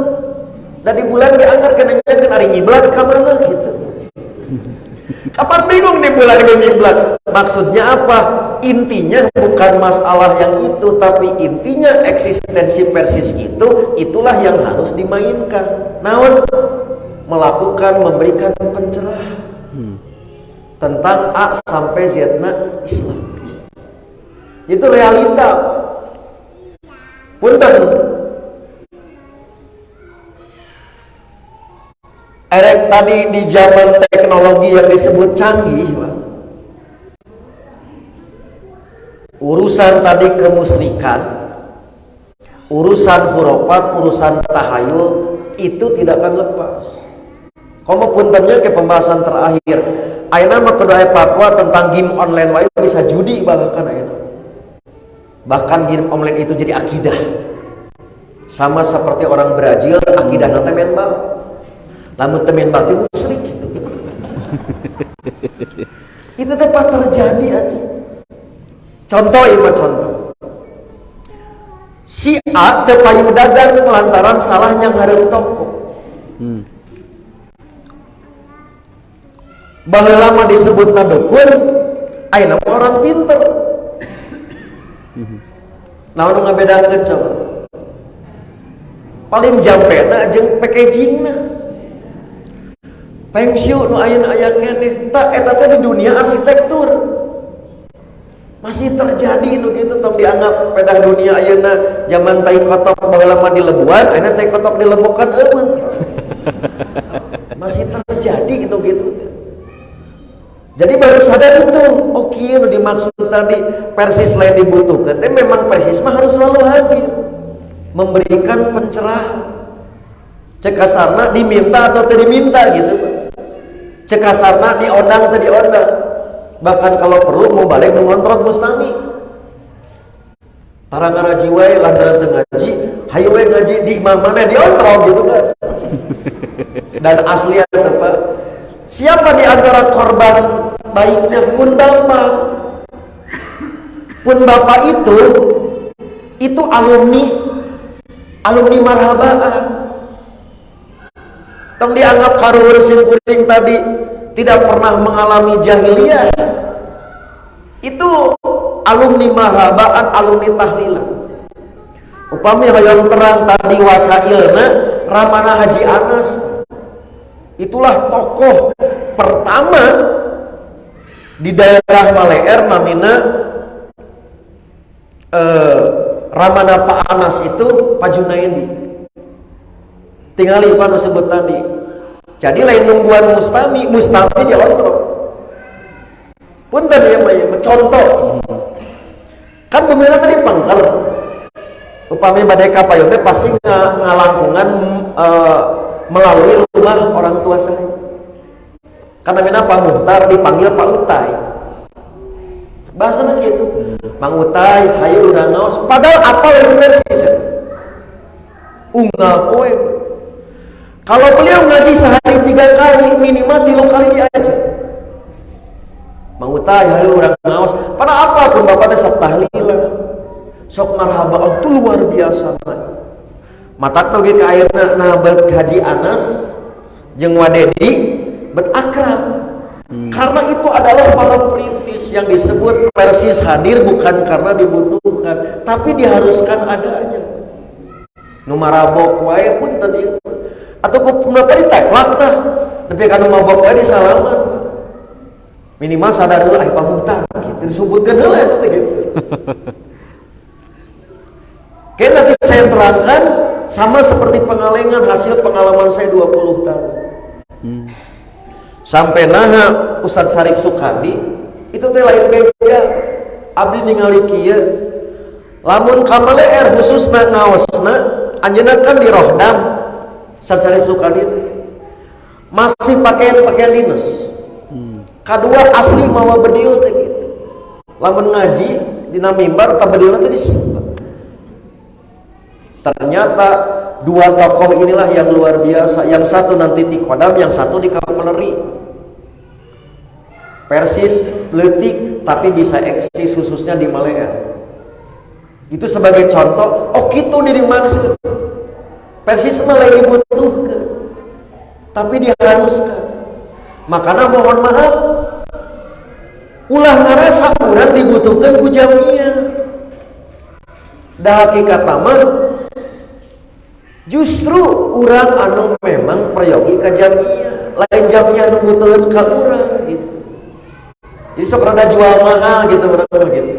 Da di bulan dianggar kana nyakeun ari ngiblat ka mana gitu. Kapan bingung di bulan ngiblat? Maksudnya apa? Intinya bukan masalah yang itu, tapi intinya eksistensi Persis itu, itulah yang harus dimainkan. Naon? Melakukan, memberikan pencerahan tentang A sampai Z-na Islam. Itu realita. Punten. Erek tadi di zaman teknologi yang disebut canggih, urusan tadi kemusyrikan, urusan hurufat, urusan tahayul itu tidak akan lepas. Komo puntennya ke pembahasan terakhir. Ayeuna mah kudu aya fatwa tentang game online wae bisa judi bahkan ayeuna. Bahkan game online itu jadi akidah. Sama seperti orang Brazil akidahna teh main bal. Lamun teu main bal teh musyrik gitu. Itu tepat terjadi atuh. Contoh ima contoh. Si A teu payu dagang lantaran salah nyang hareup toko. Baheula mah disebutna dukun, ayeuna mah orang pinter. Naon nu ngabedakeun coba? Paling jampena jeung packagingna. Feng Shui nu ayeuna aya keneh, tah eta teh di dunia arsitektur. Masih terjadi nu kitu tong dianggap pedah dunia ayeuna zaman tai kotok baheula mah di Lebuan, ayeuna tai kotok di Lebokan eueun. Masih terjadi nu kitu. Jadi baru sadar itu, oh kieu nu dimaksud tadi Persis lain dibutuhkeun teh memang Persis mah harus selalu hadir memberikan pencerahan. Cek kasarna diminta atau teu diminta gitu. Cek kasarna diondang teu diondang. Bahkan kalau perlu mau balik mengontrol mustami. Tarang ngaji wae lantaran teu ngaji, hayu we ngaji di imam mana diontrol gitu kan. Dan asli atuh Pak. Siapa di antara korban baiknya pun bapak? Pun bapak itu alumni marhabaan. Tong dianggap karuhur sim kuring tadi tidak pernah mengalami jahiliyah. Itu alumni marhabaan, alumni tahlilan. Upami hoyong terang tadi wasailna Ramana Haji Anas. Itulah tokoh pertama di daerah Maleer namina Ramana Pak Anas itu Pak Junaidi. Tinggali Pak disebut tadi. Jadi lain nungguan mustami diontrol. Punten ya mah contoh. Kan pemina tadi pangkal. Upami badai kapayon teh pasti ngalangkungan melalui rumah orang tua saya. Karena mina Pak Muhtar dipanggil Pak Utai. Bahasanya gitu. Mang Utai, hayu urang ngaos. Padahal apa yang benar sih? Unggal poe. Kalau beliau ngaji sehari 3 kali, minimal 3 kali diajar. Mang Utai, hayu urang ngaos. Pada apa pun bapak teh sok tahlilan. Sok marhabaan itu luar biasa. Matak oge ka ayeuna nah Haji Anas jeung Wadedi bet akrab. Karena itu adalah para perintis yang disebut Persis hadir bukan karena dibutuhkan, tapi diharuskan adanya. nu marabok wae punten ieu atuh ku menapa diteplak tah nepi ka nu mabok wae disalaman minimal sadar heula aya pamutar kitu disebutkeun heula eta teh gitu. Oke, nanti saya terangkan sama seperti pengalengan hasil pengalaman saya 20 tahun. Sampai naha Ustadz Syarif Sukadi itu teh lain beja. Abdi ningali kieu. Lamun kamaleer khususna ngaosna anjeunna kan di Rohdam Ustadz Syarif Sukadi itu masih pakaian dinas. Kadua asli mawa bedieu teh gitu. Lamun ngaji dina mimbar ka bedieu teh disimpen. Ternyata dua tokoh inilah yang luar biasa. Yang satu nanti di Kodam, yang satu di Kapeleri. Persis letik tapi bisa eksis khususnya di Malaya. Itu sebagai contoh. Oh gitu diri maksud. Persis malah dibutuhkan, tapi diharuskan. Makanya mohon maaf, ulah ngarasa orang dibutuhkan ku jamiah. Da hakikat mah justru orang anu memang prayogi ka jamiah, lain jamiah nu butuheun ka urang gitu. Jadi seperti jual mahal gitu orang gitu.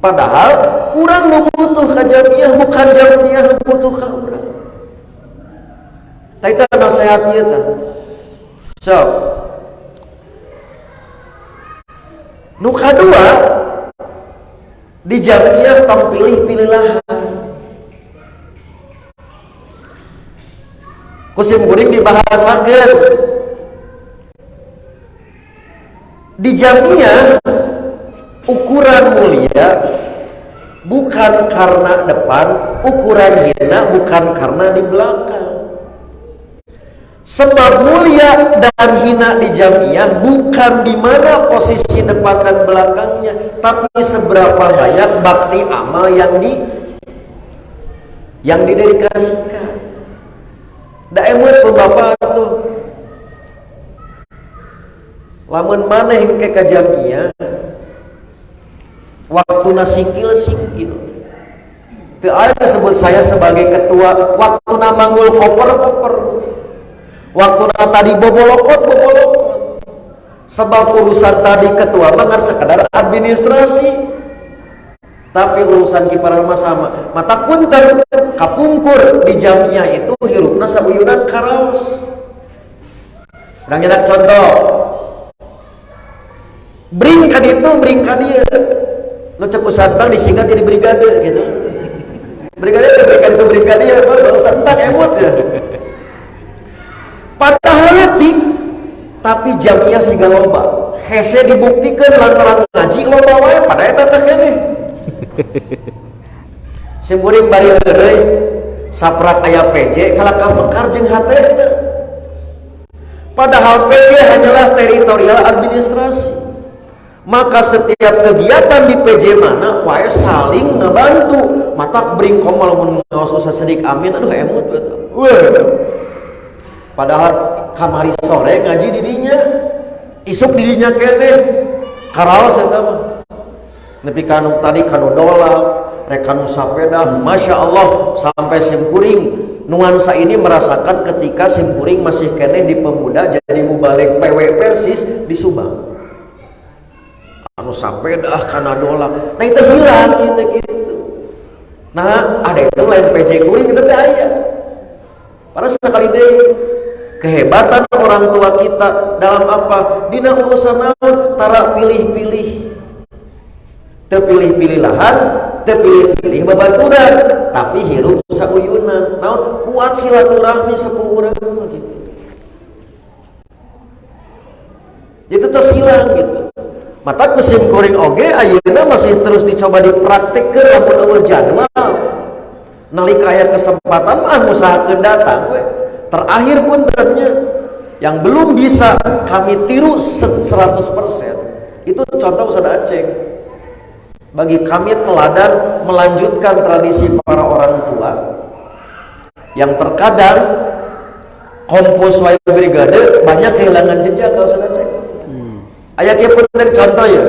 Padahal orang nu butuh ka jamiah, bukan jamiah nu butuh ka urang. Eta nasihat ieu tah. So, nu kadua di jamiah tong pilih-pilih kusim kuring dibahasakeun di jamiah ukuran mulia bukan karena depan, ukuran hina bukan karena di belakang. Sebab mulia dan hina di jamiah bukan di mana posisi depan dan belakangnya, tapi seberapa banyak bakti amal yang didedikasikan. Da emut ku bapak tuh lamun maneh ke ka jamiah waktuna singkil teu aya disebut saya sebagai ketua, waktuna manggul koper waktuna tadi bobolokot sebab urusan tadi ketua mah sekedar administrasi, tapi urusan kiparan mah sama. Mata punten kapungkur di jamiah itu hirupna sauyunan karaos. Urang nyedak contoh. Bring ka ditu, bring ka dieu. Nu cek usantang disingkat jadi brigade gitu. Brigade itu brigade apa usantang emot ya. Padahal letik tapi jamiah siga loba. Hese dibuktikan lantaran ngaji loba wae pada eta teh keneh. Simpuring bari heureuy saprak aya PJ kalaka mekar jeung hatena. Padahal PJ hanyalah teritorial administrasi. Maka setiap kegiatan di PJ mana wae saling ngebantu. Matak bring komal mun ngaos usah sedik amin aduh emut betul. Padahal kamari sore ngaji di dinya, isuk di dinya keneh karaos eta mah. Nepi kanu tadi kanu dolak, rek kanu sapeda, masya Allah sampai simkuring nuansa ini merasakan ketika simkuring masih keneh di pemuda jadi mubalik PW Persis di Subang. Anu sapeda kana dolak, nah itu hilang gitu. Nah ada itu lain PJ kuring itu teh aya. Para sekali deui kehebatan orang tua kita dalam apa? Dina urusan naon tara pilih-pilih. Teu pilih-pilih lahan, teu pilih-pilih babaturan, tapi hirup sauyunan. Naon kuat silaturahmi sepuh urang gitu. Itu terus hilang gitu. Mata kusim kuring oge ayeuna masih terus dicoba dipraktikkeun lamun eueuh jadwal. Nalika aya kesempatan mah usahakeun datang we. Terakhir pun ternyata yang belum bisa kami tiru 100%. Itu contoh Ustaz Aceh. Bagi kami teladan melanjutkan tradisi para orang tua yang terkadang kompos wae brigade banyak kehilangan jejak ka Ustaz Aceh. Aya kieu pun contoh ya.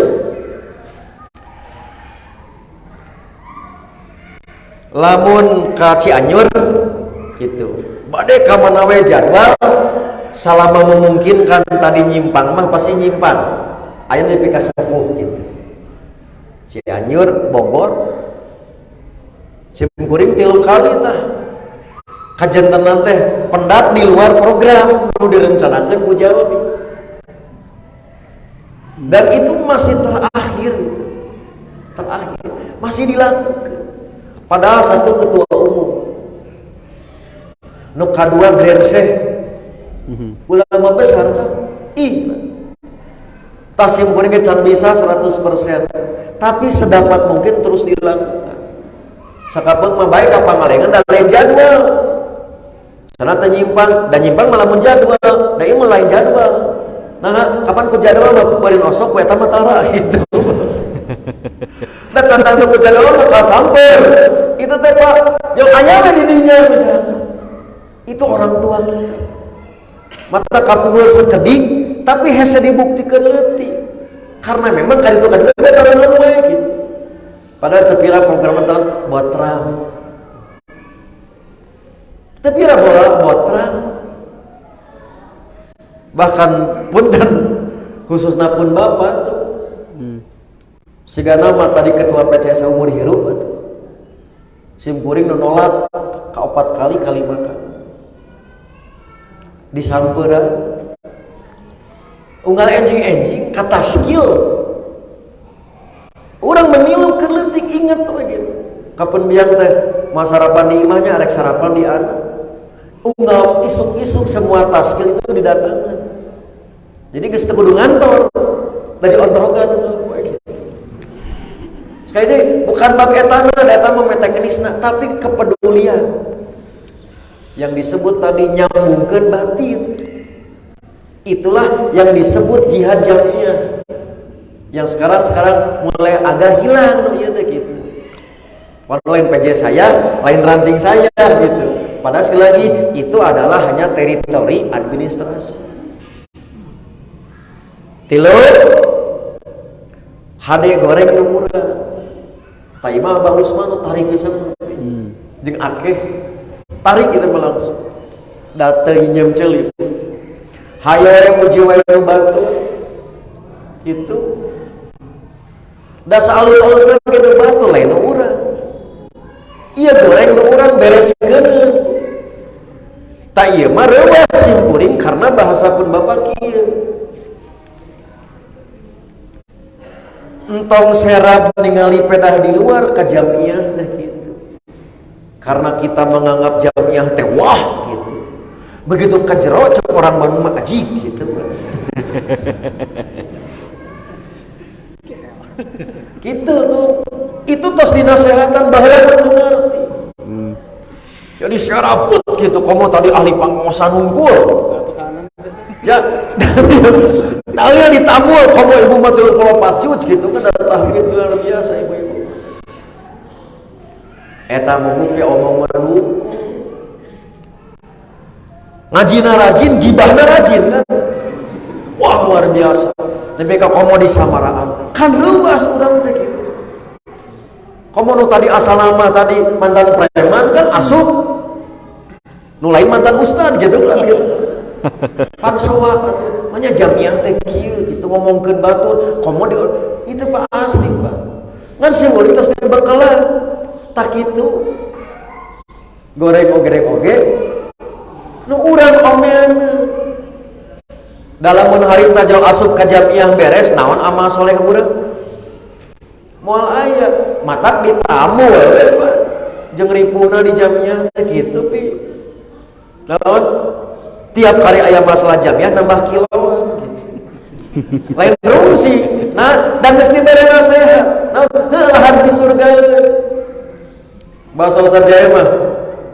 lamun ka Cianjur gitu bade ka mana we jadwal selama memungkinkan tadi nyimpang mah pasti nyimpang aya nepi ka 10 gitu Cianjur Bogor Cimkuring 3 kali tah kajentenan teh pendat di luar program nu direncanakeun ku Jalmi dan itu masih terakhir masih dilakukan padahal satu ketua umum nu kadua Grand Sheikh ulama besar kan tasim kuring can bisa 100% tapi sedapat mungkin terus dilakukan sakapeung mah bae ka Pangalengan da lain jadwal sana teh nyimpang dan nyimpang malah mun jadwal da ieu lain jadwal nah kapan ku jadwal mah beureun osok ku eta mah tara gitu da cantang ku jadwal mah ka samper itu teh Pak jeung aya we di dinya misalnya itu orang tua kita mata kapuheur sekedik tapi hese dibuktikan leutik karena memang kali itu kadang tarangan we gitu padahal tepira program tahun buat terang tepira bola buat terang bahkan punten khususna pun bapak tuh sigana mah tadi ketua PCS umur hirup atuh simkuring nu nolak ka 4 kali 5 kali disampeura unggal enjing kata skill orang menilu keleutik inget we gitu kapan biang teh mas sarapan di imahnya arek sarapan di an unggal isuk-isuk semua taskil itu didatangan jadi geus teu kudu ngantor dari ontrogan gitu. Sekali ini bukan bab etana eta mah teknisna tapi kepedulian yang disebut tadi nyambungkeun batin itulah yang disebut jihad jamiah yang sekarang mulai agak hilang ya gitu. Lain PJ saya, lain ranting saya gitu. Padahal sekali lagi itu adalah hanya teritori administrasi. Tilu HD goreng nu murah. Taima Abah Usman tarik pisan. Jeung akeh tarik itu langsung. Data nyem ceulih. Hayang muji wae batu. Itu da salus-salus lagi nu batu lain nu urang. Iya goreng nu urang bereskeun. Ta ieu mah reuas simkuring karena bahasa pun bapak kieu. Entong serap ningali pedah di luar ka jamiah teh gitu. Karena kita menganggap jamiah teh wah gitu. Begitu ka jero cek orang Bandung mah ajib gitu. Gitu tuh. Itu tos dinasehatan baheula teu ngarti. Jadi seraput gitu komo tadi ahli pangaosan unggul. Ya, dalil ditamul komo ibu mah 34 cuc gitu kan tahmid luar biasa ibu-ibu. Eta mengupya omongan lu. Ngajina rajin, gibahna rajin kan. Wah luar biasa. Tapi ka komo di samaraan. Kan reuas urang teh gitu. Komo nu tadi asal nama tadi mantan preman kan asup. Nu lain mantan ustad gitu kan gitu. Pan soak manya jamiah teh kieu gitu ngomongkeun batur komo di itu Pak asli Pak. Ngan simbolik tos diberkelah. Tak kitu. Goreng oge nu urang omeana. Dalamun hari tajal asup ka jamiah beres naon amal soleh urang? Moal aya matak ditamul we Pak. Jeung ripuhna di jamiah teh kitu pi. Naon? Tiap kali aya masalah jamiah nambah kilauan gitu. Lain rungsi. Nah, dan geus dibere nasihat. Nah, lahan di surga. Bahasa Ustaz Jaya mah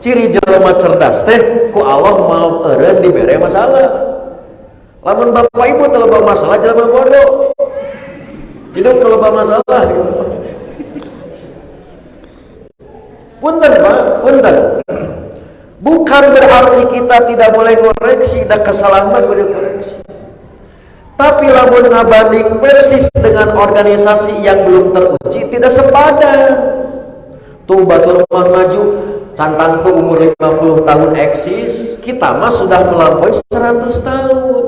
ciri jelema cerdas teh ku Allah mau eureun dibere masalah. Lamun bapak ibu teu loba masalah jelema bodoh. Hidup teu loba masalah gitu. Punten Pak, punten. Bukan berarti kita tidak boleh koreksi dan kesalahan boleh koreksi. Tapi lamun ngabanding persis dengan organisasi yang belum teruji tidak sepadan. Tuh batur mah maju, cantang tuh umur 50 tahun eksis, kita mah sudah melampaui 100 tahun.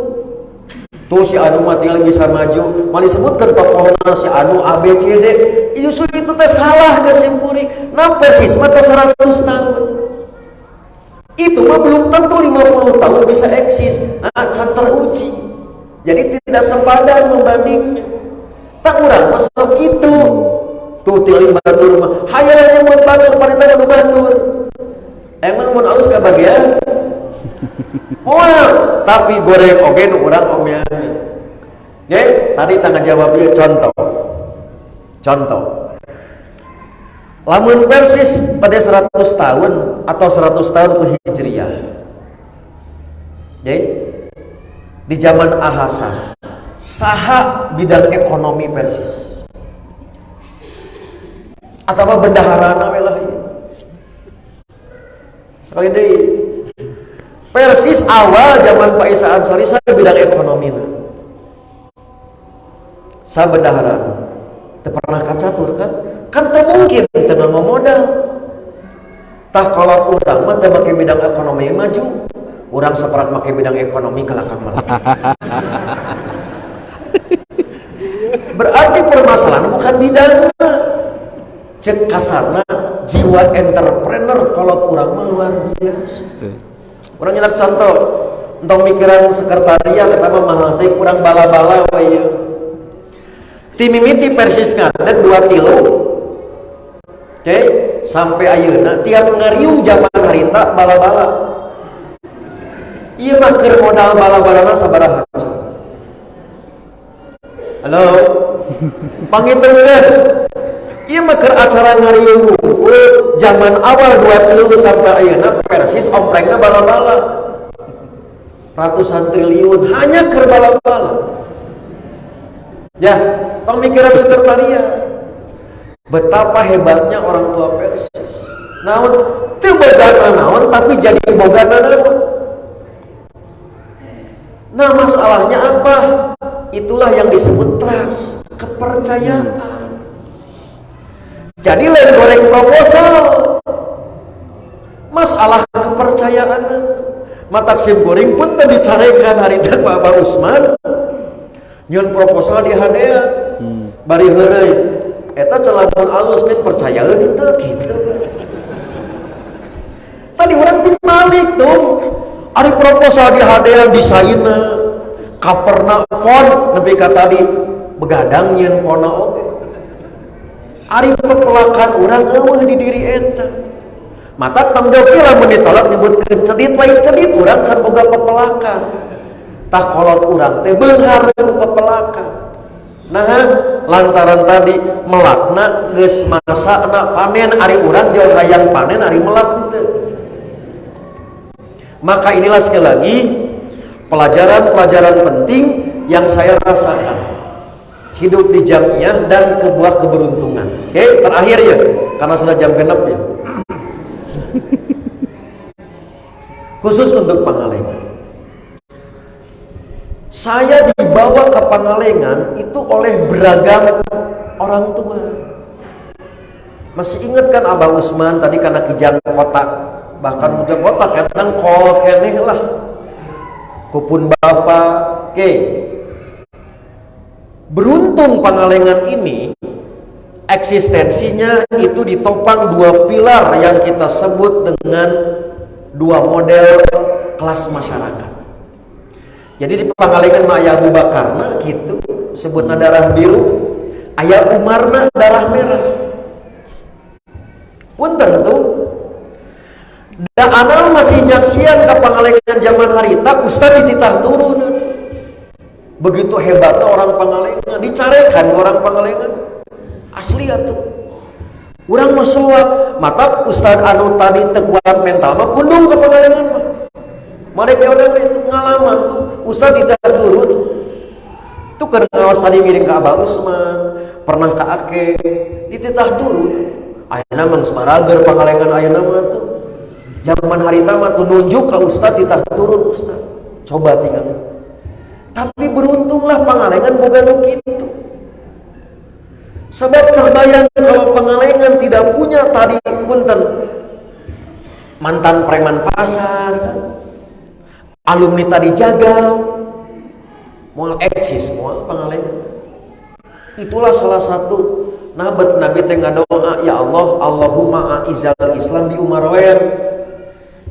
Tuh si anu mah tinggal bisa maju, malah disebutkan tokohna si anu ABCD. Justru itu teh salah ke Simkuring. Nah Persis mah 100 tahun. Itu mah belum tentu 50 tahun bisa eksis. Nah, can teruji. Jadi tidak sepadan membandingnya. Tak urang masuk itu. Tuh tilih batur mah. Hayang nyebut batur panita nu batur. Emang mun alus ka bagian? Moal, tapi goreng oge nu urang omean. Ge, tadi tangga jawab ieu contoh. Contoh. Lamun Persis pada 100 tahun atau 100 tahun ke Hijriyah. Jadi di zaman Ahasan, saha bidang ekonomi Persis? Atau bendaharana we lah ieu. Sekali deui. Persis awal zaman Pak Isa Ansari sa bidang ekonomina. Sa bendaharana. Teu pernah kacatur kan? Kan teu mungkin teu ngomodal. Tah kalau urang mah teu make bidang ekonomi maju, urang saperat make bidang ekonomi kelakang malah. Berarti permasalahan bukan bidangna. Cek kasarna jiwa entrepreneur kalau urang mah luar biasa. Urang nyenak contoh, entong mikiran sekretariat eta mah mahal teh urang bala-bala we ieu. Ti mimiti Persis ngaden 2 tilu. Oke, sampai ayeuna tiap ngariung zaman harita bala-bala. Ieu mah keur modal bala-balana sabaraha? Halo. Pangiteukeun. Ieu mah keur acara ngariung zaman awal 2 tilu sampai ayeuna Persis omprengna bala-bala. Ratusan triliun hanya keur bala-bala. Ya, tong mikiran sekretariat. Betapa hebatnya orang tua Persis. Naon teu bogana naon tapi jadi bogana naon. Nah, masalahnya apa? Itulah yang disebut trust, kepercayaan. Jadi lain goreng proposal. Masalah kepercayaan. Matak Simkuring pun teu dicarekan harita ku Abah Usman. Nyeun proposal di hadea. Bari heureuy. Eta celamun alus min percayaeun teu kitu. Tadi urang tinbalik tuh. Ari proposal di hadea disaina. Kaperna font nepi ka tadi begadang nyeun pona oge. Ari pepelakan urang eueuh di diri eta. Mata tanggung jawab lamun ditolak nyebutkeun cedit lain cedit urang can boga pepelakan. Tah kolot urang teh beunghar ku pepelakan. Nah, lantaran tadi melakna geus masana panen ari urang jauh hayang panen ari melak henteu. Maka inilah sekali lagi pelajaran-pelajaran penting yang saya rasakan hidup di Jamiah dan sebuah keberuntungan. Oke, terakhir ya, karena sudah jam genep ya. Khusus untuk Pangalengan. Saya dibawa ke Pangalengan itu oleh beragam orang tua. Masih ingat kan Abah Usman tadi karena kijang kotak, bahkan kijang kotak kadang kol keneh lah. Kupun bapak, oke. Beruntung Pangalengan ini eksistensinya itu ditopang 2 pilar yang kita sebut dengan 2 model kelas masyarakat. Jadi di Pangalengan mah aya Abu Bakarna gitu, sebutna darah biru, aya Umarna darah merah. Punten tuh. Da ana masih nyaksian ka Pangalengan zaman harita ustad dititah turun. Begitu hebatnya orang Pangalengan, dicarekan orang Pangalengan. Asli atuh. Urang mah soak, mata ustad anu tadi teu kuat mental mah pundung ka Pangalengan mah. Mereka orang itu ngalaman tuh, ustad tidak turun. Tuh keur ngaos tadi ngiring ke Abah Usman, pernah ke Ake, dititah turun. Ayeuna mah geus marager Pangalengan ayeuna mah tuh. Zaman harita mah tuh nunjuk ka ustad dititah turun ustad. Coba tinggal. Tapi beruntunglah Pangalengan boga nu kitu. Sebab terbayang kalau Pangalengan tidak punya tadi punten mantan preman pasar kan? Alumni tadi jagal moal eksis moal Pangalengan. Itulah salah satu nabat Nabi teh ngadoa, ya Allah, Allahumma a'izzal Islam bi umarwen.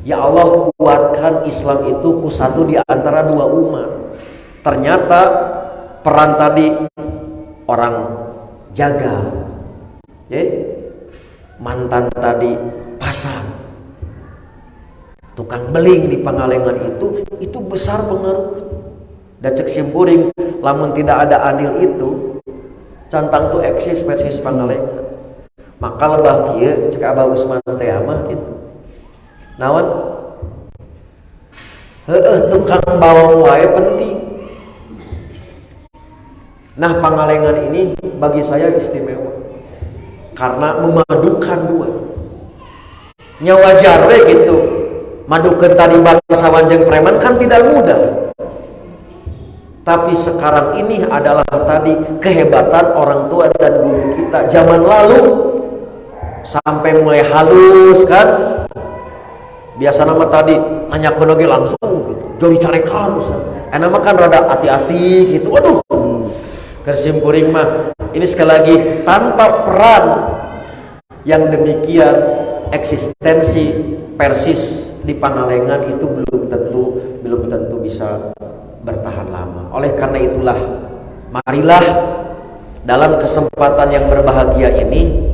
Ya Allah, kuatkan Islam itu ku satu di antara dua umat. Ternyata peran tadi orang jaga, mantan tadi pasar, tukang beling di Pangalengan itu besar pengaruh. Dan cek simpuring, lamun tidak ada adil itu, cantang tuh eksis persis Pangalengan. Maka lebah kieu cek Abah Usman teh mah gitu. Naon? Tukang bawang wae penting. Nah, Pangalengan ini bagi saya istimewa karena memadukan dua. Nya wajar we gitu. Madukeun tadi bangsawan jeung preman kan tidak mudah. Tapi sekarang ini adalah tadi kehebatan orang tua dan guru kita zaman lalu sampai mulai halus kan. Biasa nama tadi nanya konoge langsung gitu. Jadi carekan Ustaz. Mah kan rada hati-hati gitu. Waduh. Kersimpuring mah ini sekali lagi tanpa peran yang demikian eksistensi persis di Pangalengan itu belum tentu bisa bertahan lama. Oleh karena itulah marilah dalam kesempatan yang berbahagia ini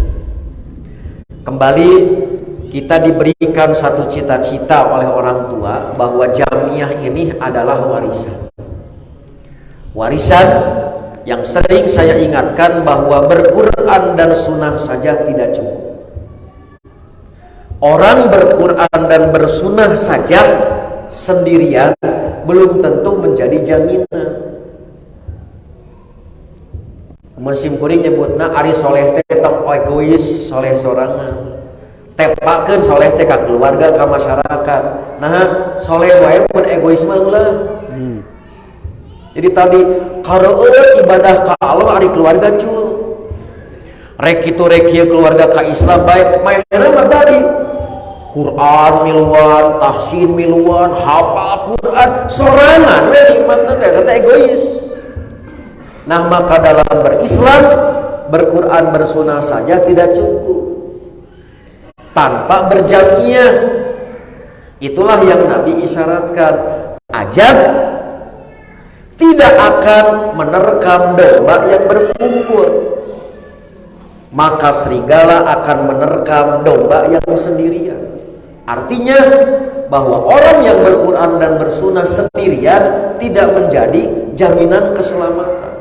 kembali kita diberikan satu cita-cita oleh orang tua bahwa jamiah ini adalah warisan. Warisan yang sering saya ingatkan bahwa berquran dan sunnah saja tidak cukup. Orang berquran dan bersunnah saja sendirian belum tentu menjadi jaminan. Musim kuring nyebutna ari soleh teh tong egois, soleh sorangan. Tepakeun soleh teh ka keluarga, ka masyarakat. Nah, soleh wae mun egois mah ulah. Jadi tadi kareueut ibadah ka Allah ari keluarga cul. Rek kitu rek kieu keluarga ka Islam bae, maena mah tadi Quran miluan, tahsin miluan, hafal Quran sorangan we nikmatna teh egois. Nah, maka dalam berislam, berquran, bersunnah saja tidak cukup. Tanpa berjamiah. Itulah yang Nabi isyaratkan. Ajab tidak akan menerkam domba yang berkumpul, maka serigala akan menerkam domba yang sendirian. Artinya bahwa orang yang berquran dan bersunnah sendirian tidak menjadi jaminan keselamatan.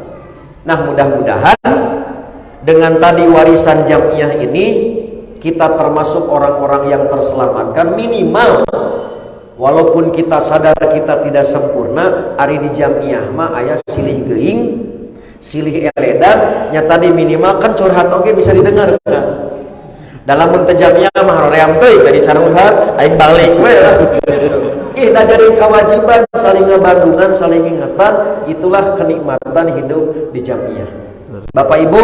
Nah, mudah-mudahan dengan tadi warisan jamiah ini kita termasuk orang-orang yang terselamatkan minimal. Walaupun kita sadar kita tidak sempurna, ari di jamiah mah aya silih geuing, silih eledan, nya tadi minimal kan curhat oge bisa didengarkan. Dalam mun teu jamiah mah hoream teuing tadi curhat, aing balik we. Da jadi kewajiban saling ngabandungan, saling ingetan, itulah kenikmatan hidup di jamiah. Bapak Ibu,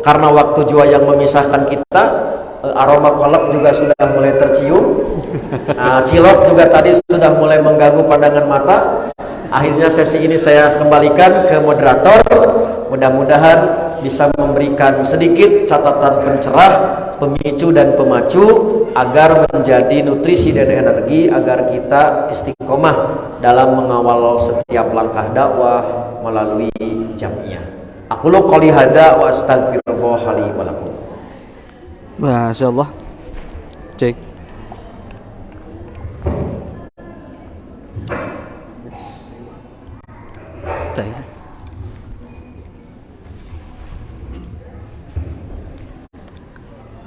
karena waktu jua yang memisahkan kita, aroma kolak juga sudah mulai tercium. Cilok juga tadi sudah mulai mengganggu pandangan mata. Akhirnya sesi ini saya kembalikan ke moderator. Mudah-mudahan bisa memberikan sedikit catatan pencerah, pemicu dan pemacu agar menjadi nutrisi dan energi agar kita istiqomah dalam mengawal setiap langkah dakwah melalui jamiah. Aqulu qouli hadza wa astaghfirullah li wa lakum. Masyaallah. Cek.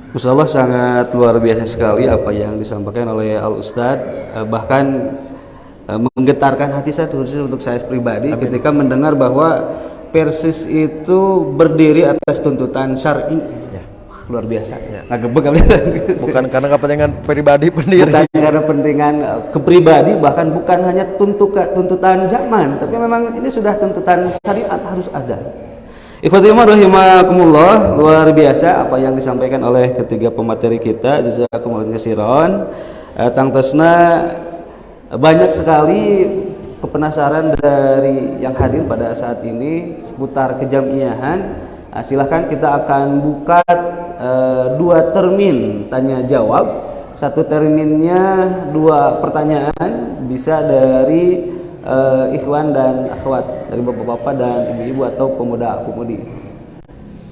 Masyaallah, sangat luar biasa sekali apa yang disampaikan oleh Al Ustadz, bahkan menggetarkan hati saya khusus untuk saya pribadi ketika mendengar bahwa Persis itu berdiri atas tuntutan syar'i. Ya. Luar biasa. Ya. Bukan karena kepentingan pribadi pendiri. Bukan karena kepentingan kepribadi, bahkan bukan hanya tuntutan zaman, tapi memang ini sudah tuntutan syariat harus ada. Ikhwati iman rahimakumullah, luar biasa apa yang disampaikan oleh ketiga pemateri kita, jazakumullah khairan. Tangtosna banyak sekali kepenasaran dari yang hadir pada saat ini seputar kejamiahan. Silahkan kita akan buka 2 termin tanya jawab. Satu terminnya 2 pertanyaan, bisa dari ikhwan dan akhwat, dari bapak-bapak dan ibu-ibu atau pemuda-pemudi.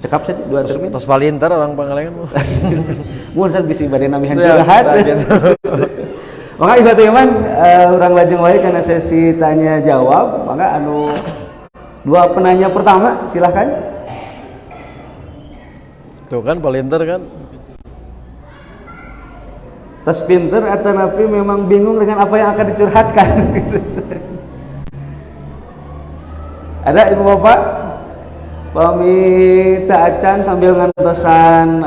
Cekap sih 2 termin. Tos balintar orang Pangalengan. Mun san bisi bade namihan curhat. Maka ikhwati iman, urang lajeng wae kana sesi tanya jawab. Maka anu 2 penanya pertama silahkan. Tuh kan balintar kan. Tas pinter atau napi memang bingung dengan apa yang akan dicurhatkan. Ada ibu bapak pamita acan sambil ngantosan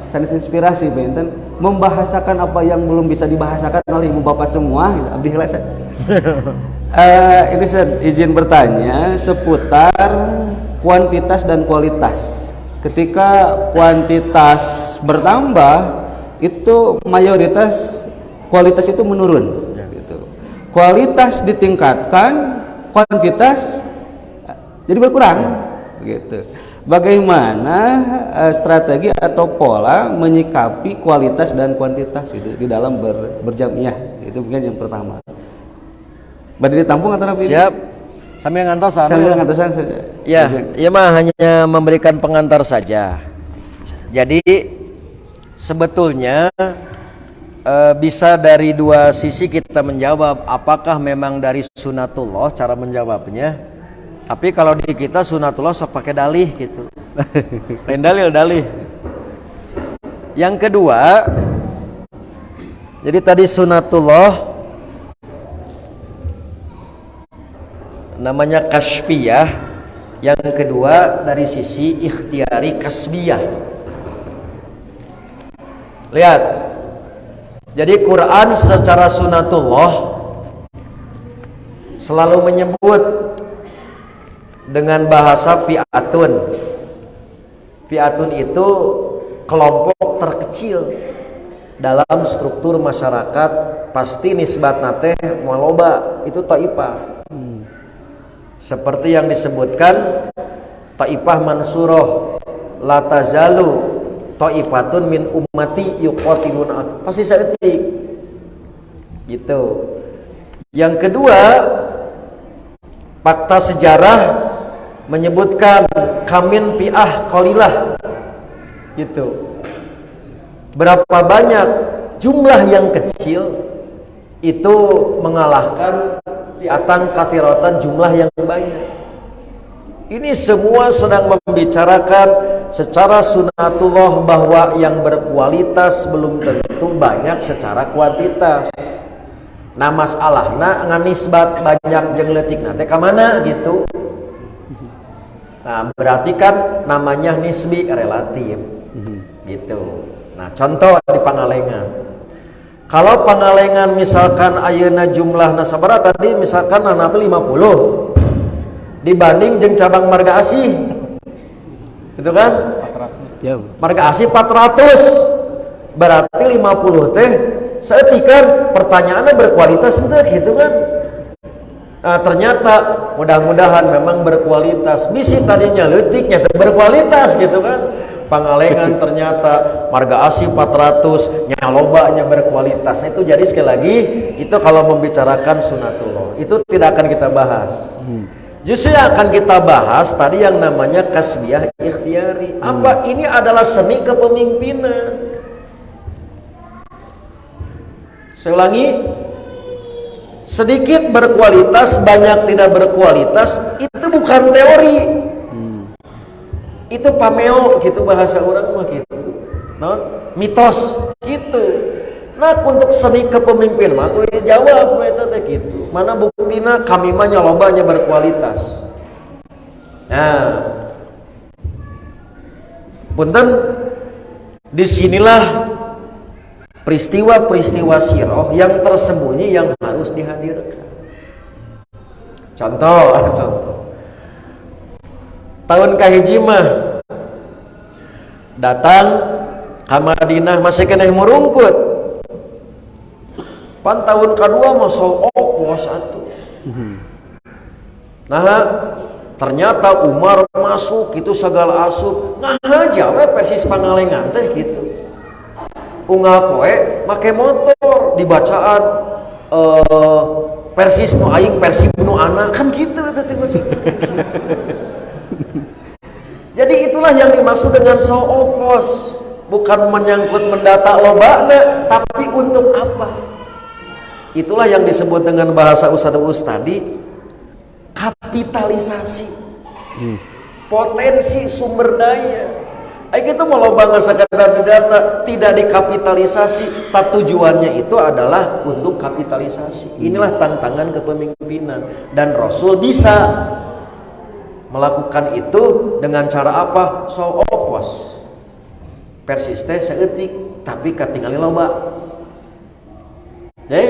sanes inspirasi benten membahasakan apa yang belum bisa dibahasakan oleh ibu bapak semua. Abdi heula. Ini saya izin bertanya seputar kuantitas dan kualitas. Ketika kuantitas bertambah, itu mayoritas kualitas itu menurun. Gitu. Kualitas ditingkatkan, kuantitas jadi berkurang. Gitu. Bagaimana strategi atau pola menyikapi kualitas dan kuantitas gitu di dalam berjamiah? Itu mungkin yang pertama. Badi ditampung antara pilih. Siap. Sambil ngantosan. Sambil ngantosan saja. Ya, iya mah hanya memberikan pengantar saja. Jadi sebetulnya bisa dari 2 sisi kita menjawab, apakah memang dari sunatullah cara menjawabnya. Tapi kalau di kita sunatullah sok pakai dalih gitu. Lain dalil. Yang kedua, jadi tadi sunatullah namanya kasbiyah, yang kedua dari sisi ikhtiari kasbiyah. Lihat, jadi Quran secara sunatullah selalu menyebut dengan bahasa fi'atun. Fi'atun itu kelompok terkecil dalam struktur masyarakat, pasti nisbatna teh mualoba, itu taifah. Seperti yang disebutkan taifah mansuroh, la tazalu taifatun min ummati yuqatiluna, pasti saeutik gitu. Yang kedua, fakta sejarah menyebutkan kamin fi'ah qalilah gitu. Berapa banyak jumlah yang kecil itu mengalahkan fi'atan katsiratan jumlah yang banyak. Ini semua sedang membicarakan secara sunatullah bahwa yang berkualitas belum tentu banyak secara kuantitas. Nah masalahna nganisbat banyak jeung leutikna teh ka mana gitu. Nah berarti kan namanya nisbi relatif gitu. Nah contoh di Pangalengan, kalau Pangalengan misalkan ayeuna jumlahna sabaraha tadi, misalkan hanapi 50 dibanding jeung cabang Marga Asih gitu kan, 400. Marga Asih 400, berarti 50 teh seetikan pertanyaannya berkualitas ente gitu kan. Nah, ternyata mudah-mudahan memang berkualitas, bisi tadinya leutiknya berkualitas gitu kan. Pangalengan ternyata Marga Asih 400 nyalobanya berkualitas. Itu jadi sekali lagi itu kalau membicarakan sunatullah itu tidak akan kita bahas. Justru yang akan kita bahas tadi yang namanya kasbiyah ikhtiari. Apa ini adalah seni kepemimpinan. Saya ulangi, sedikit berkualitas, banyak tidak berkualitas, itu bukan teori. Itu pameo gitu bahasa orang mah gitu. No? Mitos gitu. Nah, untuk seni kepemimpinan mah kudu dijawab eta teh gitu. Mana buktina kami mah nyalobanya berkualitas. Nah, punten disinilah peristiwa-peristiwa sirah yang tersembunyi yang harus dihadirkan. Contoh. tahun kahiji mah datang ka Madinah masih keneh murungkut. Pan tahun kedua mah sok opos atuh. Nah, ternyata Umar masuk itu segala asup. Nah, aja we persis pangalengan teh gitu. Unggal poe make motor dibacaan persis nu aing Persib nu anak kan gitu teh. Jadi itulah yang dimaksud dengan show opos, bukan menyangkut mendata lobana, tapi untuk apa? Itulah yang disebut dengan bahasa Ustadz tadi kapitalisasi, potensi sumber daya. Aing itu mau loba sekadar didata, tidak dikapitalisasi. Tujuannya itu adalah untuk kapitalisasi. Inilah tantangan kepemimpinan, dan Rasul bisa melakukan itu dengan cara apa? Show opos, persisten seetik, tapi katingali loba. Jadi,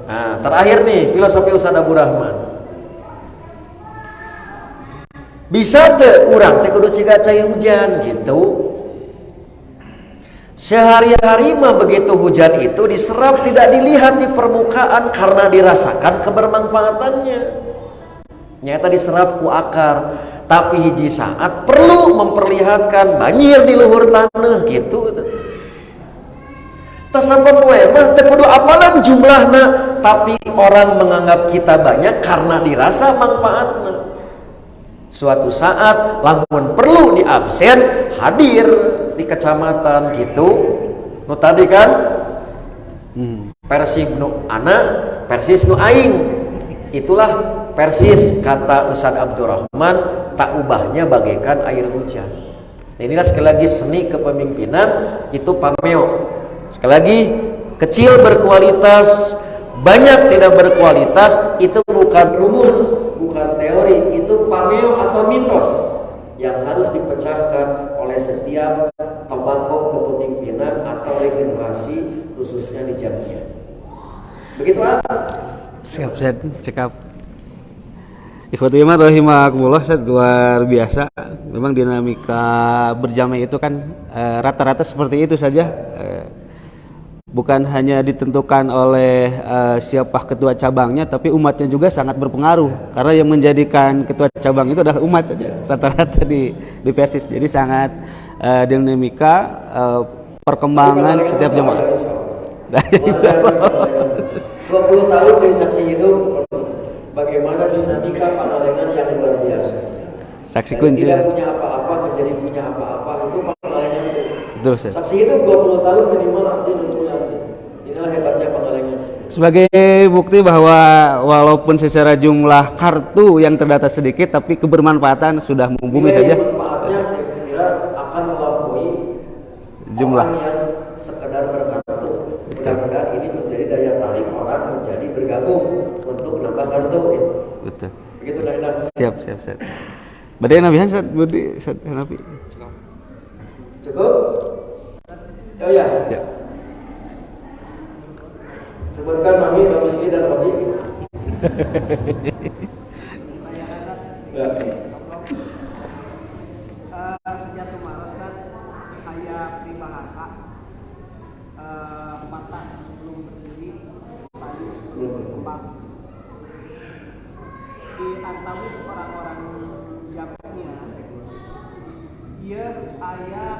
nah, terakhir nih filosofi Ustaz Abu Rahman. Bisa teu urang teh kudu ciga cai hujan gitu. Sehari-hari mah begitu hujan itu diserap tidak dilihat di permukaan karena dirasakan kebermanfaatannya. Nyata diserap ku akar, tapi hiji saat perlu memperlihatkan banjir di luhur tanah gitu. Tasabab we mah teu kudu apalan jumlahna, tapi orang menganggap kita banyak karena dirasa manfaatna. Suatu saat lamun perlu di absen hadir di kecamatan gitu. Nu tadi kan Persib nu anak, Persis nu aing. Itulah persis kata Ustadz Abdurrahman, tak ubahnya bagaikan air hujan. Nah, inilah sekali lagi seni kepemimpinan itu pameo. Sekali lagi, kecil berkualitas, banyak tidak berkualitas, itu bukan rumus, bukan teori, itu pameo atau mitos yang harus dipecahkan oleh setiap tokoh kepemimpinan atau regenerasi khususnya di Jamiyah. Begitu ah? Siap, Ustaz, cekap. Ikhwati iman rahimakumullah, Ustaz, luar biasa. Memang dinamika berjamaah itu kan rata-rata seperti itu saja. Bukan hanya ditentukan oleh siapa ketua cabangnya, tapi umatnya juga sangat berpengaruh. Karena yang menjadikan ketua cabang itu adalah umat saja, rata-rata di Persis. Jadi sangat dinamika perkembangan setiap jemaah. 20 tahun dari saksi hidup bagaimana dinamika Pangalengan yang luar biasa. Saksi kunci. Tidak punya apa-apa menjadi punya apa-apa, itu Pangalengan. Betul, Ustaz. Saksi hidup 20 tahun minimal dia punya. Inilah hebatnya Pangalengan. Sebagai bukti bahwa walaupun secara jumlah kartu yang terdata sedikit, tapi kebermanfaatan sudah mumpuni saja. Manfaatnya saya kira akan melampaui Jumlah. orang yang sekedar berkartu. Mudah-mudahan ini menjadi daya tarik orang menjadi bergabung untuk nambah kartu. Ya. Betul. Begitu dari Siap. Badai Nabi Hasan, Budi Nabi. Cukup? Oh ya. Siap. Sebutkan mami, domisili dan hobi. Ya. Sejak kemarin Ustaz, kayak peribahasa patah sebelum berdiri, tadi sebelum berkembang. Di antara orang-orang Jawa, ia ayah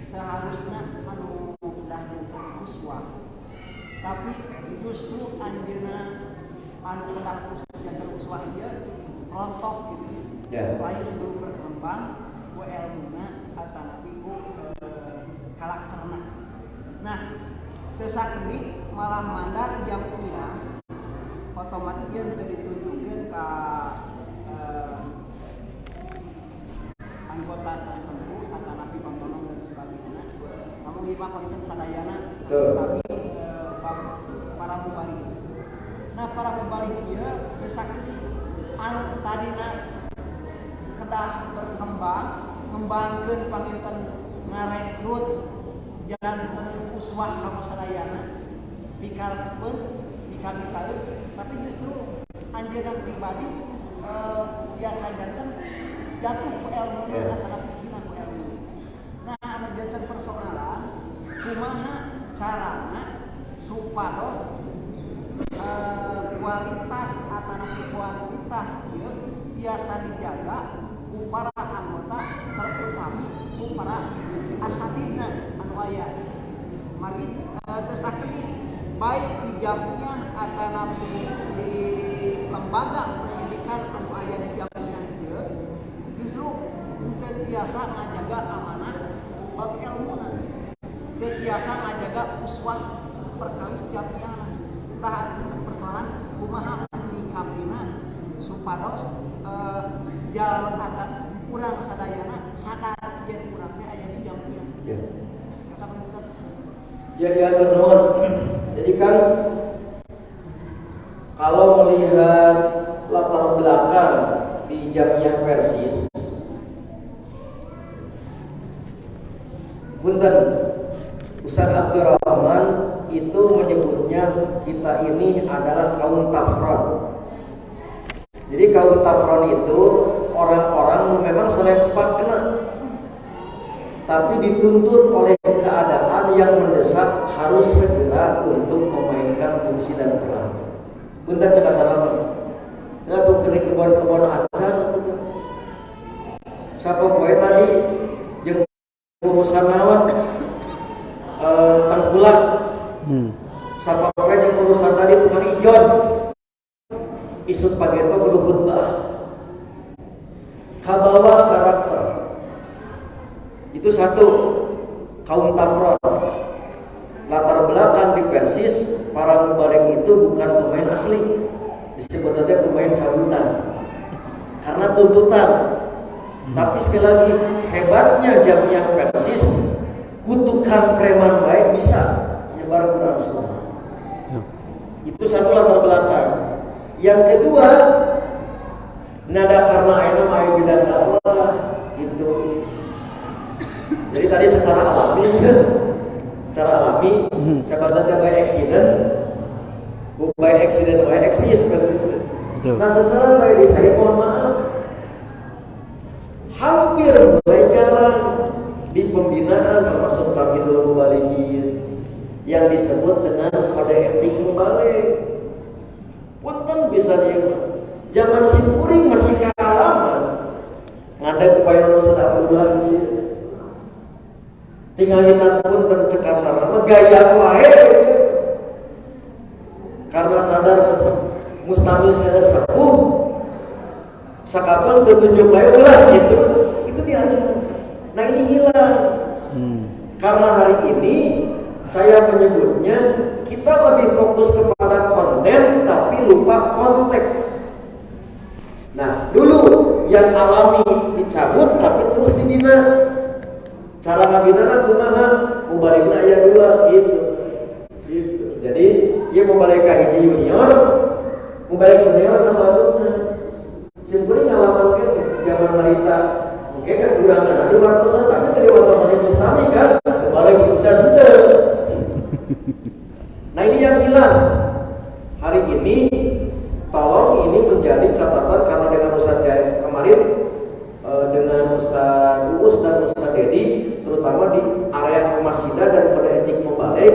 seharusnya anu dah uswah, tapi justru anjeuna anu dah uswah dia rontok gitu. Layu sebelum berkembang, ku ilmuna atanapi ku karakterna. Nah, teu sakeundi malah mandar jamnya otomatis dia sudah ditunjukkan ke anggota tertentu atanapi kontonom dan sebagainya. Kamu lima konten sadayana, tapi para mubalik. Nah, para mubalik dia teu sakeundi anu tadina kedah berkembang, ngembangkeun panginten ngarekrut janten uswah kamu sadayana bikarespeun bikamitaeun, tapi justru anjeunna pribadi biasa janten jatuh ku ilmu antara pimpinan ku ilmu. Nah, anu janten persoalan kumaha carana supados kualitas atau kuantitas ieu biasa dijaga ku para anggota terutama ku para asatidna anu aya. Mari teu sakeuti baik di jamiah atau di lembaga pendidikan anu aya di jamiah ieu justru teu biasa ngajaga amanah bab ilmuna. Teu biasa ngajaga uswah perkawis jamiah. Tah itu persoalan kumaha nyikapina supados jalan adat urang sadayana sadar yen urang teh aya di jamiah. Ya. Kata Ustaz. Ya diatur nuhun. Jadi kan kalau melihat latar belakang di Jamiah Persis, punten Ustaz Abdurrahman itu menyebutnya kita ini adalah kaum tafron. Jadi kaum tafron itu orang-orang memang selespak kena, tapi dituntut oleh keadaan yang mendesak harus segera untuk memainkan fungsi dan peran. Punten cek asalaman. Ngatuh kene kebon-kebon acan atuh. Sapa poe tadi jeung urusan naon tengkulak. Sapa poe jeung urusan tadi tukang ijon. Isut pageto kudu khutbah. Kabawa karakter. Itu satu, kaum tafron. Latar belakang di Persis, para mubalik itu bukan pemain asli, disebutnya pemain cabutan karena tuntutan. Tapi sekali lagi, hebatnya Jamiah Persis, kutukan preman baik bisa menyebar Quran Sunnah. Itu satu latar belakang. Yang kedua, nada karena ayeuna mah bidang dakwah itu. Jadi tadi secara alami sahabatnya by accident exist. Nah secara by design mohon maaf hampir mulai jarang di pembinaan termasuk Tabidul Mubalighin yang disebut dengan kode etik mubalik. Punten bisa dieu zaman simkuring masih kaalaman ngada kepayon Ustaz Abdullah tinggal kita pun tercekasar nama gaya wae karena sadar mustamil saya sepuh sakapan tertujuh bae ulah gitu itu diajar. Nah ini hilang karena hari ini saya menyebutnya kita lebih fokus kepada konten tapi lupa konteks. Nah dulu yang alami dicabut tapi terus dibina. Cara ngabinana kumaha mubalikna aya dua gitu. Jadi ieu mubalik ka hiji junior, mubalik senior na Bandungna. Simkuring ngalaman ke zaman harita. Oke kan urang-urang di wartosan tapi tadi wartosan Mustami kan balik sukses teu. Nah ini yang hilang. Hari ini tolong ini menjadi catatan karena dengan Ustaz Jaya kemarin dengan Ustaz Uus dan Ustaz Dedi terutama di area kemasjidah dan kode etik mubalik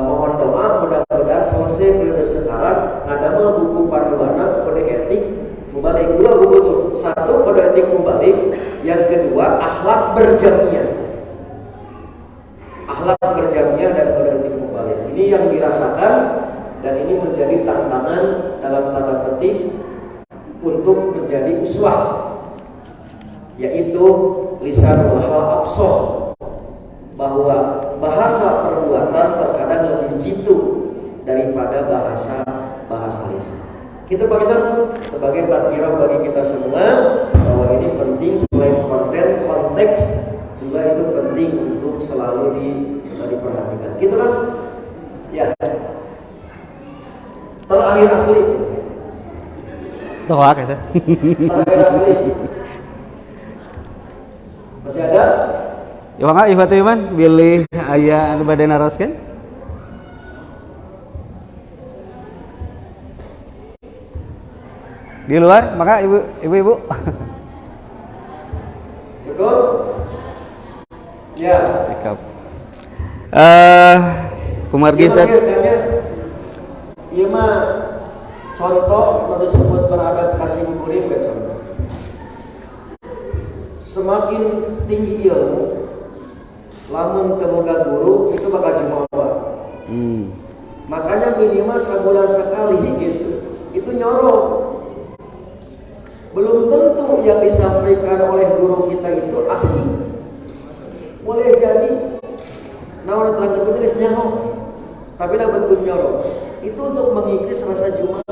mohon doa mudah-mudahan selesai periode sekarang ngadamel buku panduan kode etik mubalik. Dua buku tuh, satu kode etik mubalik, yang kedua akhlak berjamiah dan kode etik mubalik. Ini yang dirasakan dan ini menjadi tantangan dalam tanda petik untuk menjadi uswah, yaitu lisanul hal absor, bahwa bahasa perbuatan terkadang lebih jitu daripada bahasa lisan. Kita pamitan sebagai tadkirah bagi kita semua bahwa ini penting selain konten, konteks juga itu penting untuk selalu diperhatikan. Gitu kan? Ya. Terakhir asli. Doa kayak Terakhir asli. Masih ada? Ya mangga Ibu Iman pilih aya anu bade naroskeun. Di luar, maka ibu-ibu. Cukup? Ya. Cekap. Kumargi Ustaz. Ieu mah contoh nu disebut beradab kasih kuring we contoh. Semakin tinggi ilmu, lamun teu boga guru itu bakal jumawa. Makanya minimal sebulan sekali gitu. Itu nyorok. Belum tentu yang disampaikan oleh guru kita itu asing. Boleh jadi naon terangkan itu nyaho. Tapi dapat guru nyorok. Itu untuk mengikis rasa jumawa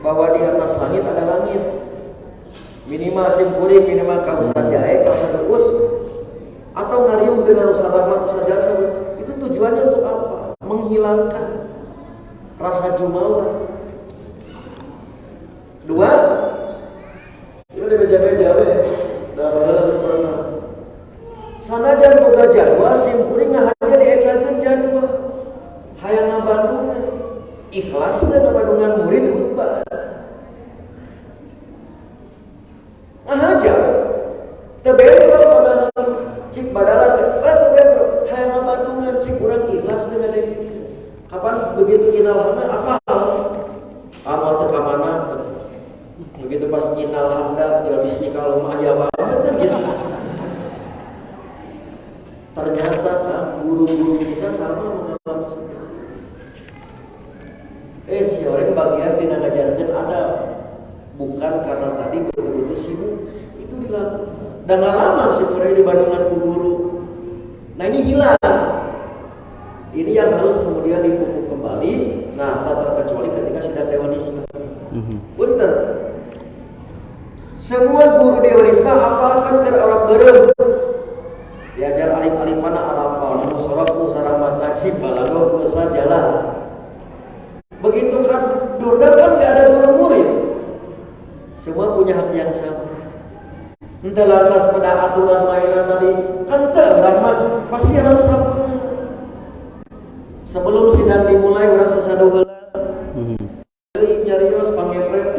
bahwa di atas langit ada langit. Minimal simpuring, minimal kausan jahe, kausan rebus, atau ngariung dengan Ustaz Rahmat, Ustaz Jasa. Itu tujuannya untuk apa? Menghilangkan rasa jumawa. Dua, itu dibeja-beja we. Da harus pernah. Sanajan boga jadwal simpuring ngahadia diecakeun jadwal. Hayang Bandung ikhlas teh ngabandungan murid khutbah. Aja teu bentro pada cik badalan teh bentro hayang ngabandungan cik urang ikhlas teh ngade. Kapan begitu inalhamna apa? Amal teu ka mana? Begitu pas inalhamda jual bismillah mah ya banget gitu. Ternyata guru-guru kita sama mengalami seperti si orang bagian tidak ngajarkan ada bukan karena tadi betul-betul sibuk itu dilakukan dan ngalaman si orang di Bandungan ku guru. Nah ini hilang. Ini yang harus kemudian dipupuk kembali. Nah tak terkecuali ketika sidang Dewan Isma. Punten. Semua guru Dewan Isma apalkan ke orang berem. Diajar alif-alifana arafal, musorofu saramat najib, balago kuasa jalan. Begitu kan Durdan kan nggak ada guru murid, semua punya hak yang sama. Entah lantas pada aturan mainan tadi, kan Rahmat pasti harus sama. Sebelum sidang dimulai orang sesaduheula, nyarios pangepret,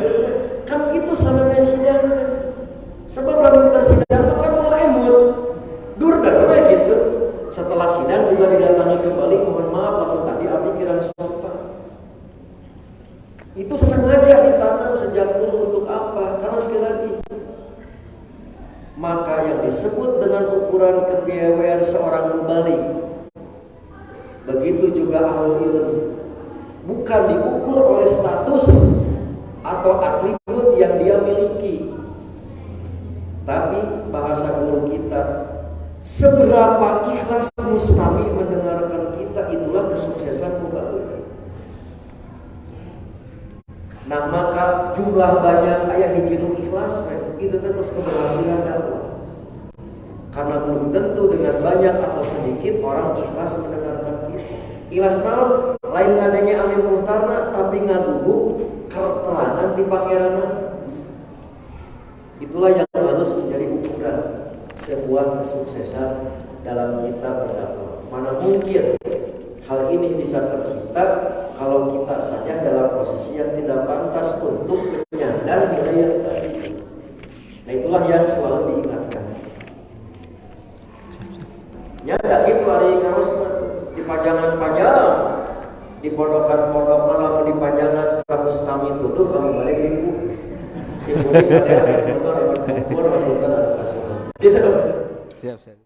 kan itu sama sidang. Sebab lamun tersidang kan mau emut, Durdan kayak gitu. Setelah sidang juga didatangi kembali, mohon maaf lamun tadi abdi kirang sopan. Itu sengaja ditanam sejak dulu untuk apa? Karena sekali lagi, maka yang disebut dengan ukuran kepiawaian seorang mubalik, begitu juga ahlul ilmi, bukan diukur oleh status atau atribut yang dia miliki, tapi bahasa guru kita, seberapa ikhlas mustami mendengarkan kita, itulah kesuksesan mubalik. Nah maka jumlah banyak ayat hijau ikhlas itu terus keberhasilan dakwah. Karena belum tentu dengan banyak atau sedikit orang ikhlas mendengarkan kita. Ikhlas naon lain ngadenge amin muhtarna tapi ngaguguk keterangan di pangeranna. Itulah yang harus menjadi ukuran sebuah kesuksesan dalam kita berdakwah. Mana mungkin hal ini bisa tercipta kalau kita saja dalam posisi yang tidak pantas untuk menyandang nilai yang tadi. Nah itulah yang selalu diingatkan. Nyata itu hari ngawas di pajangan-pajangan, di podokan-podokan lalu di pajangan kamu stami tuduh kamu balik ribu. Si kuning pada ada motor, ada kasih. Gitu. Siap.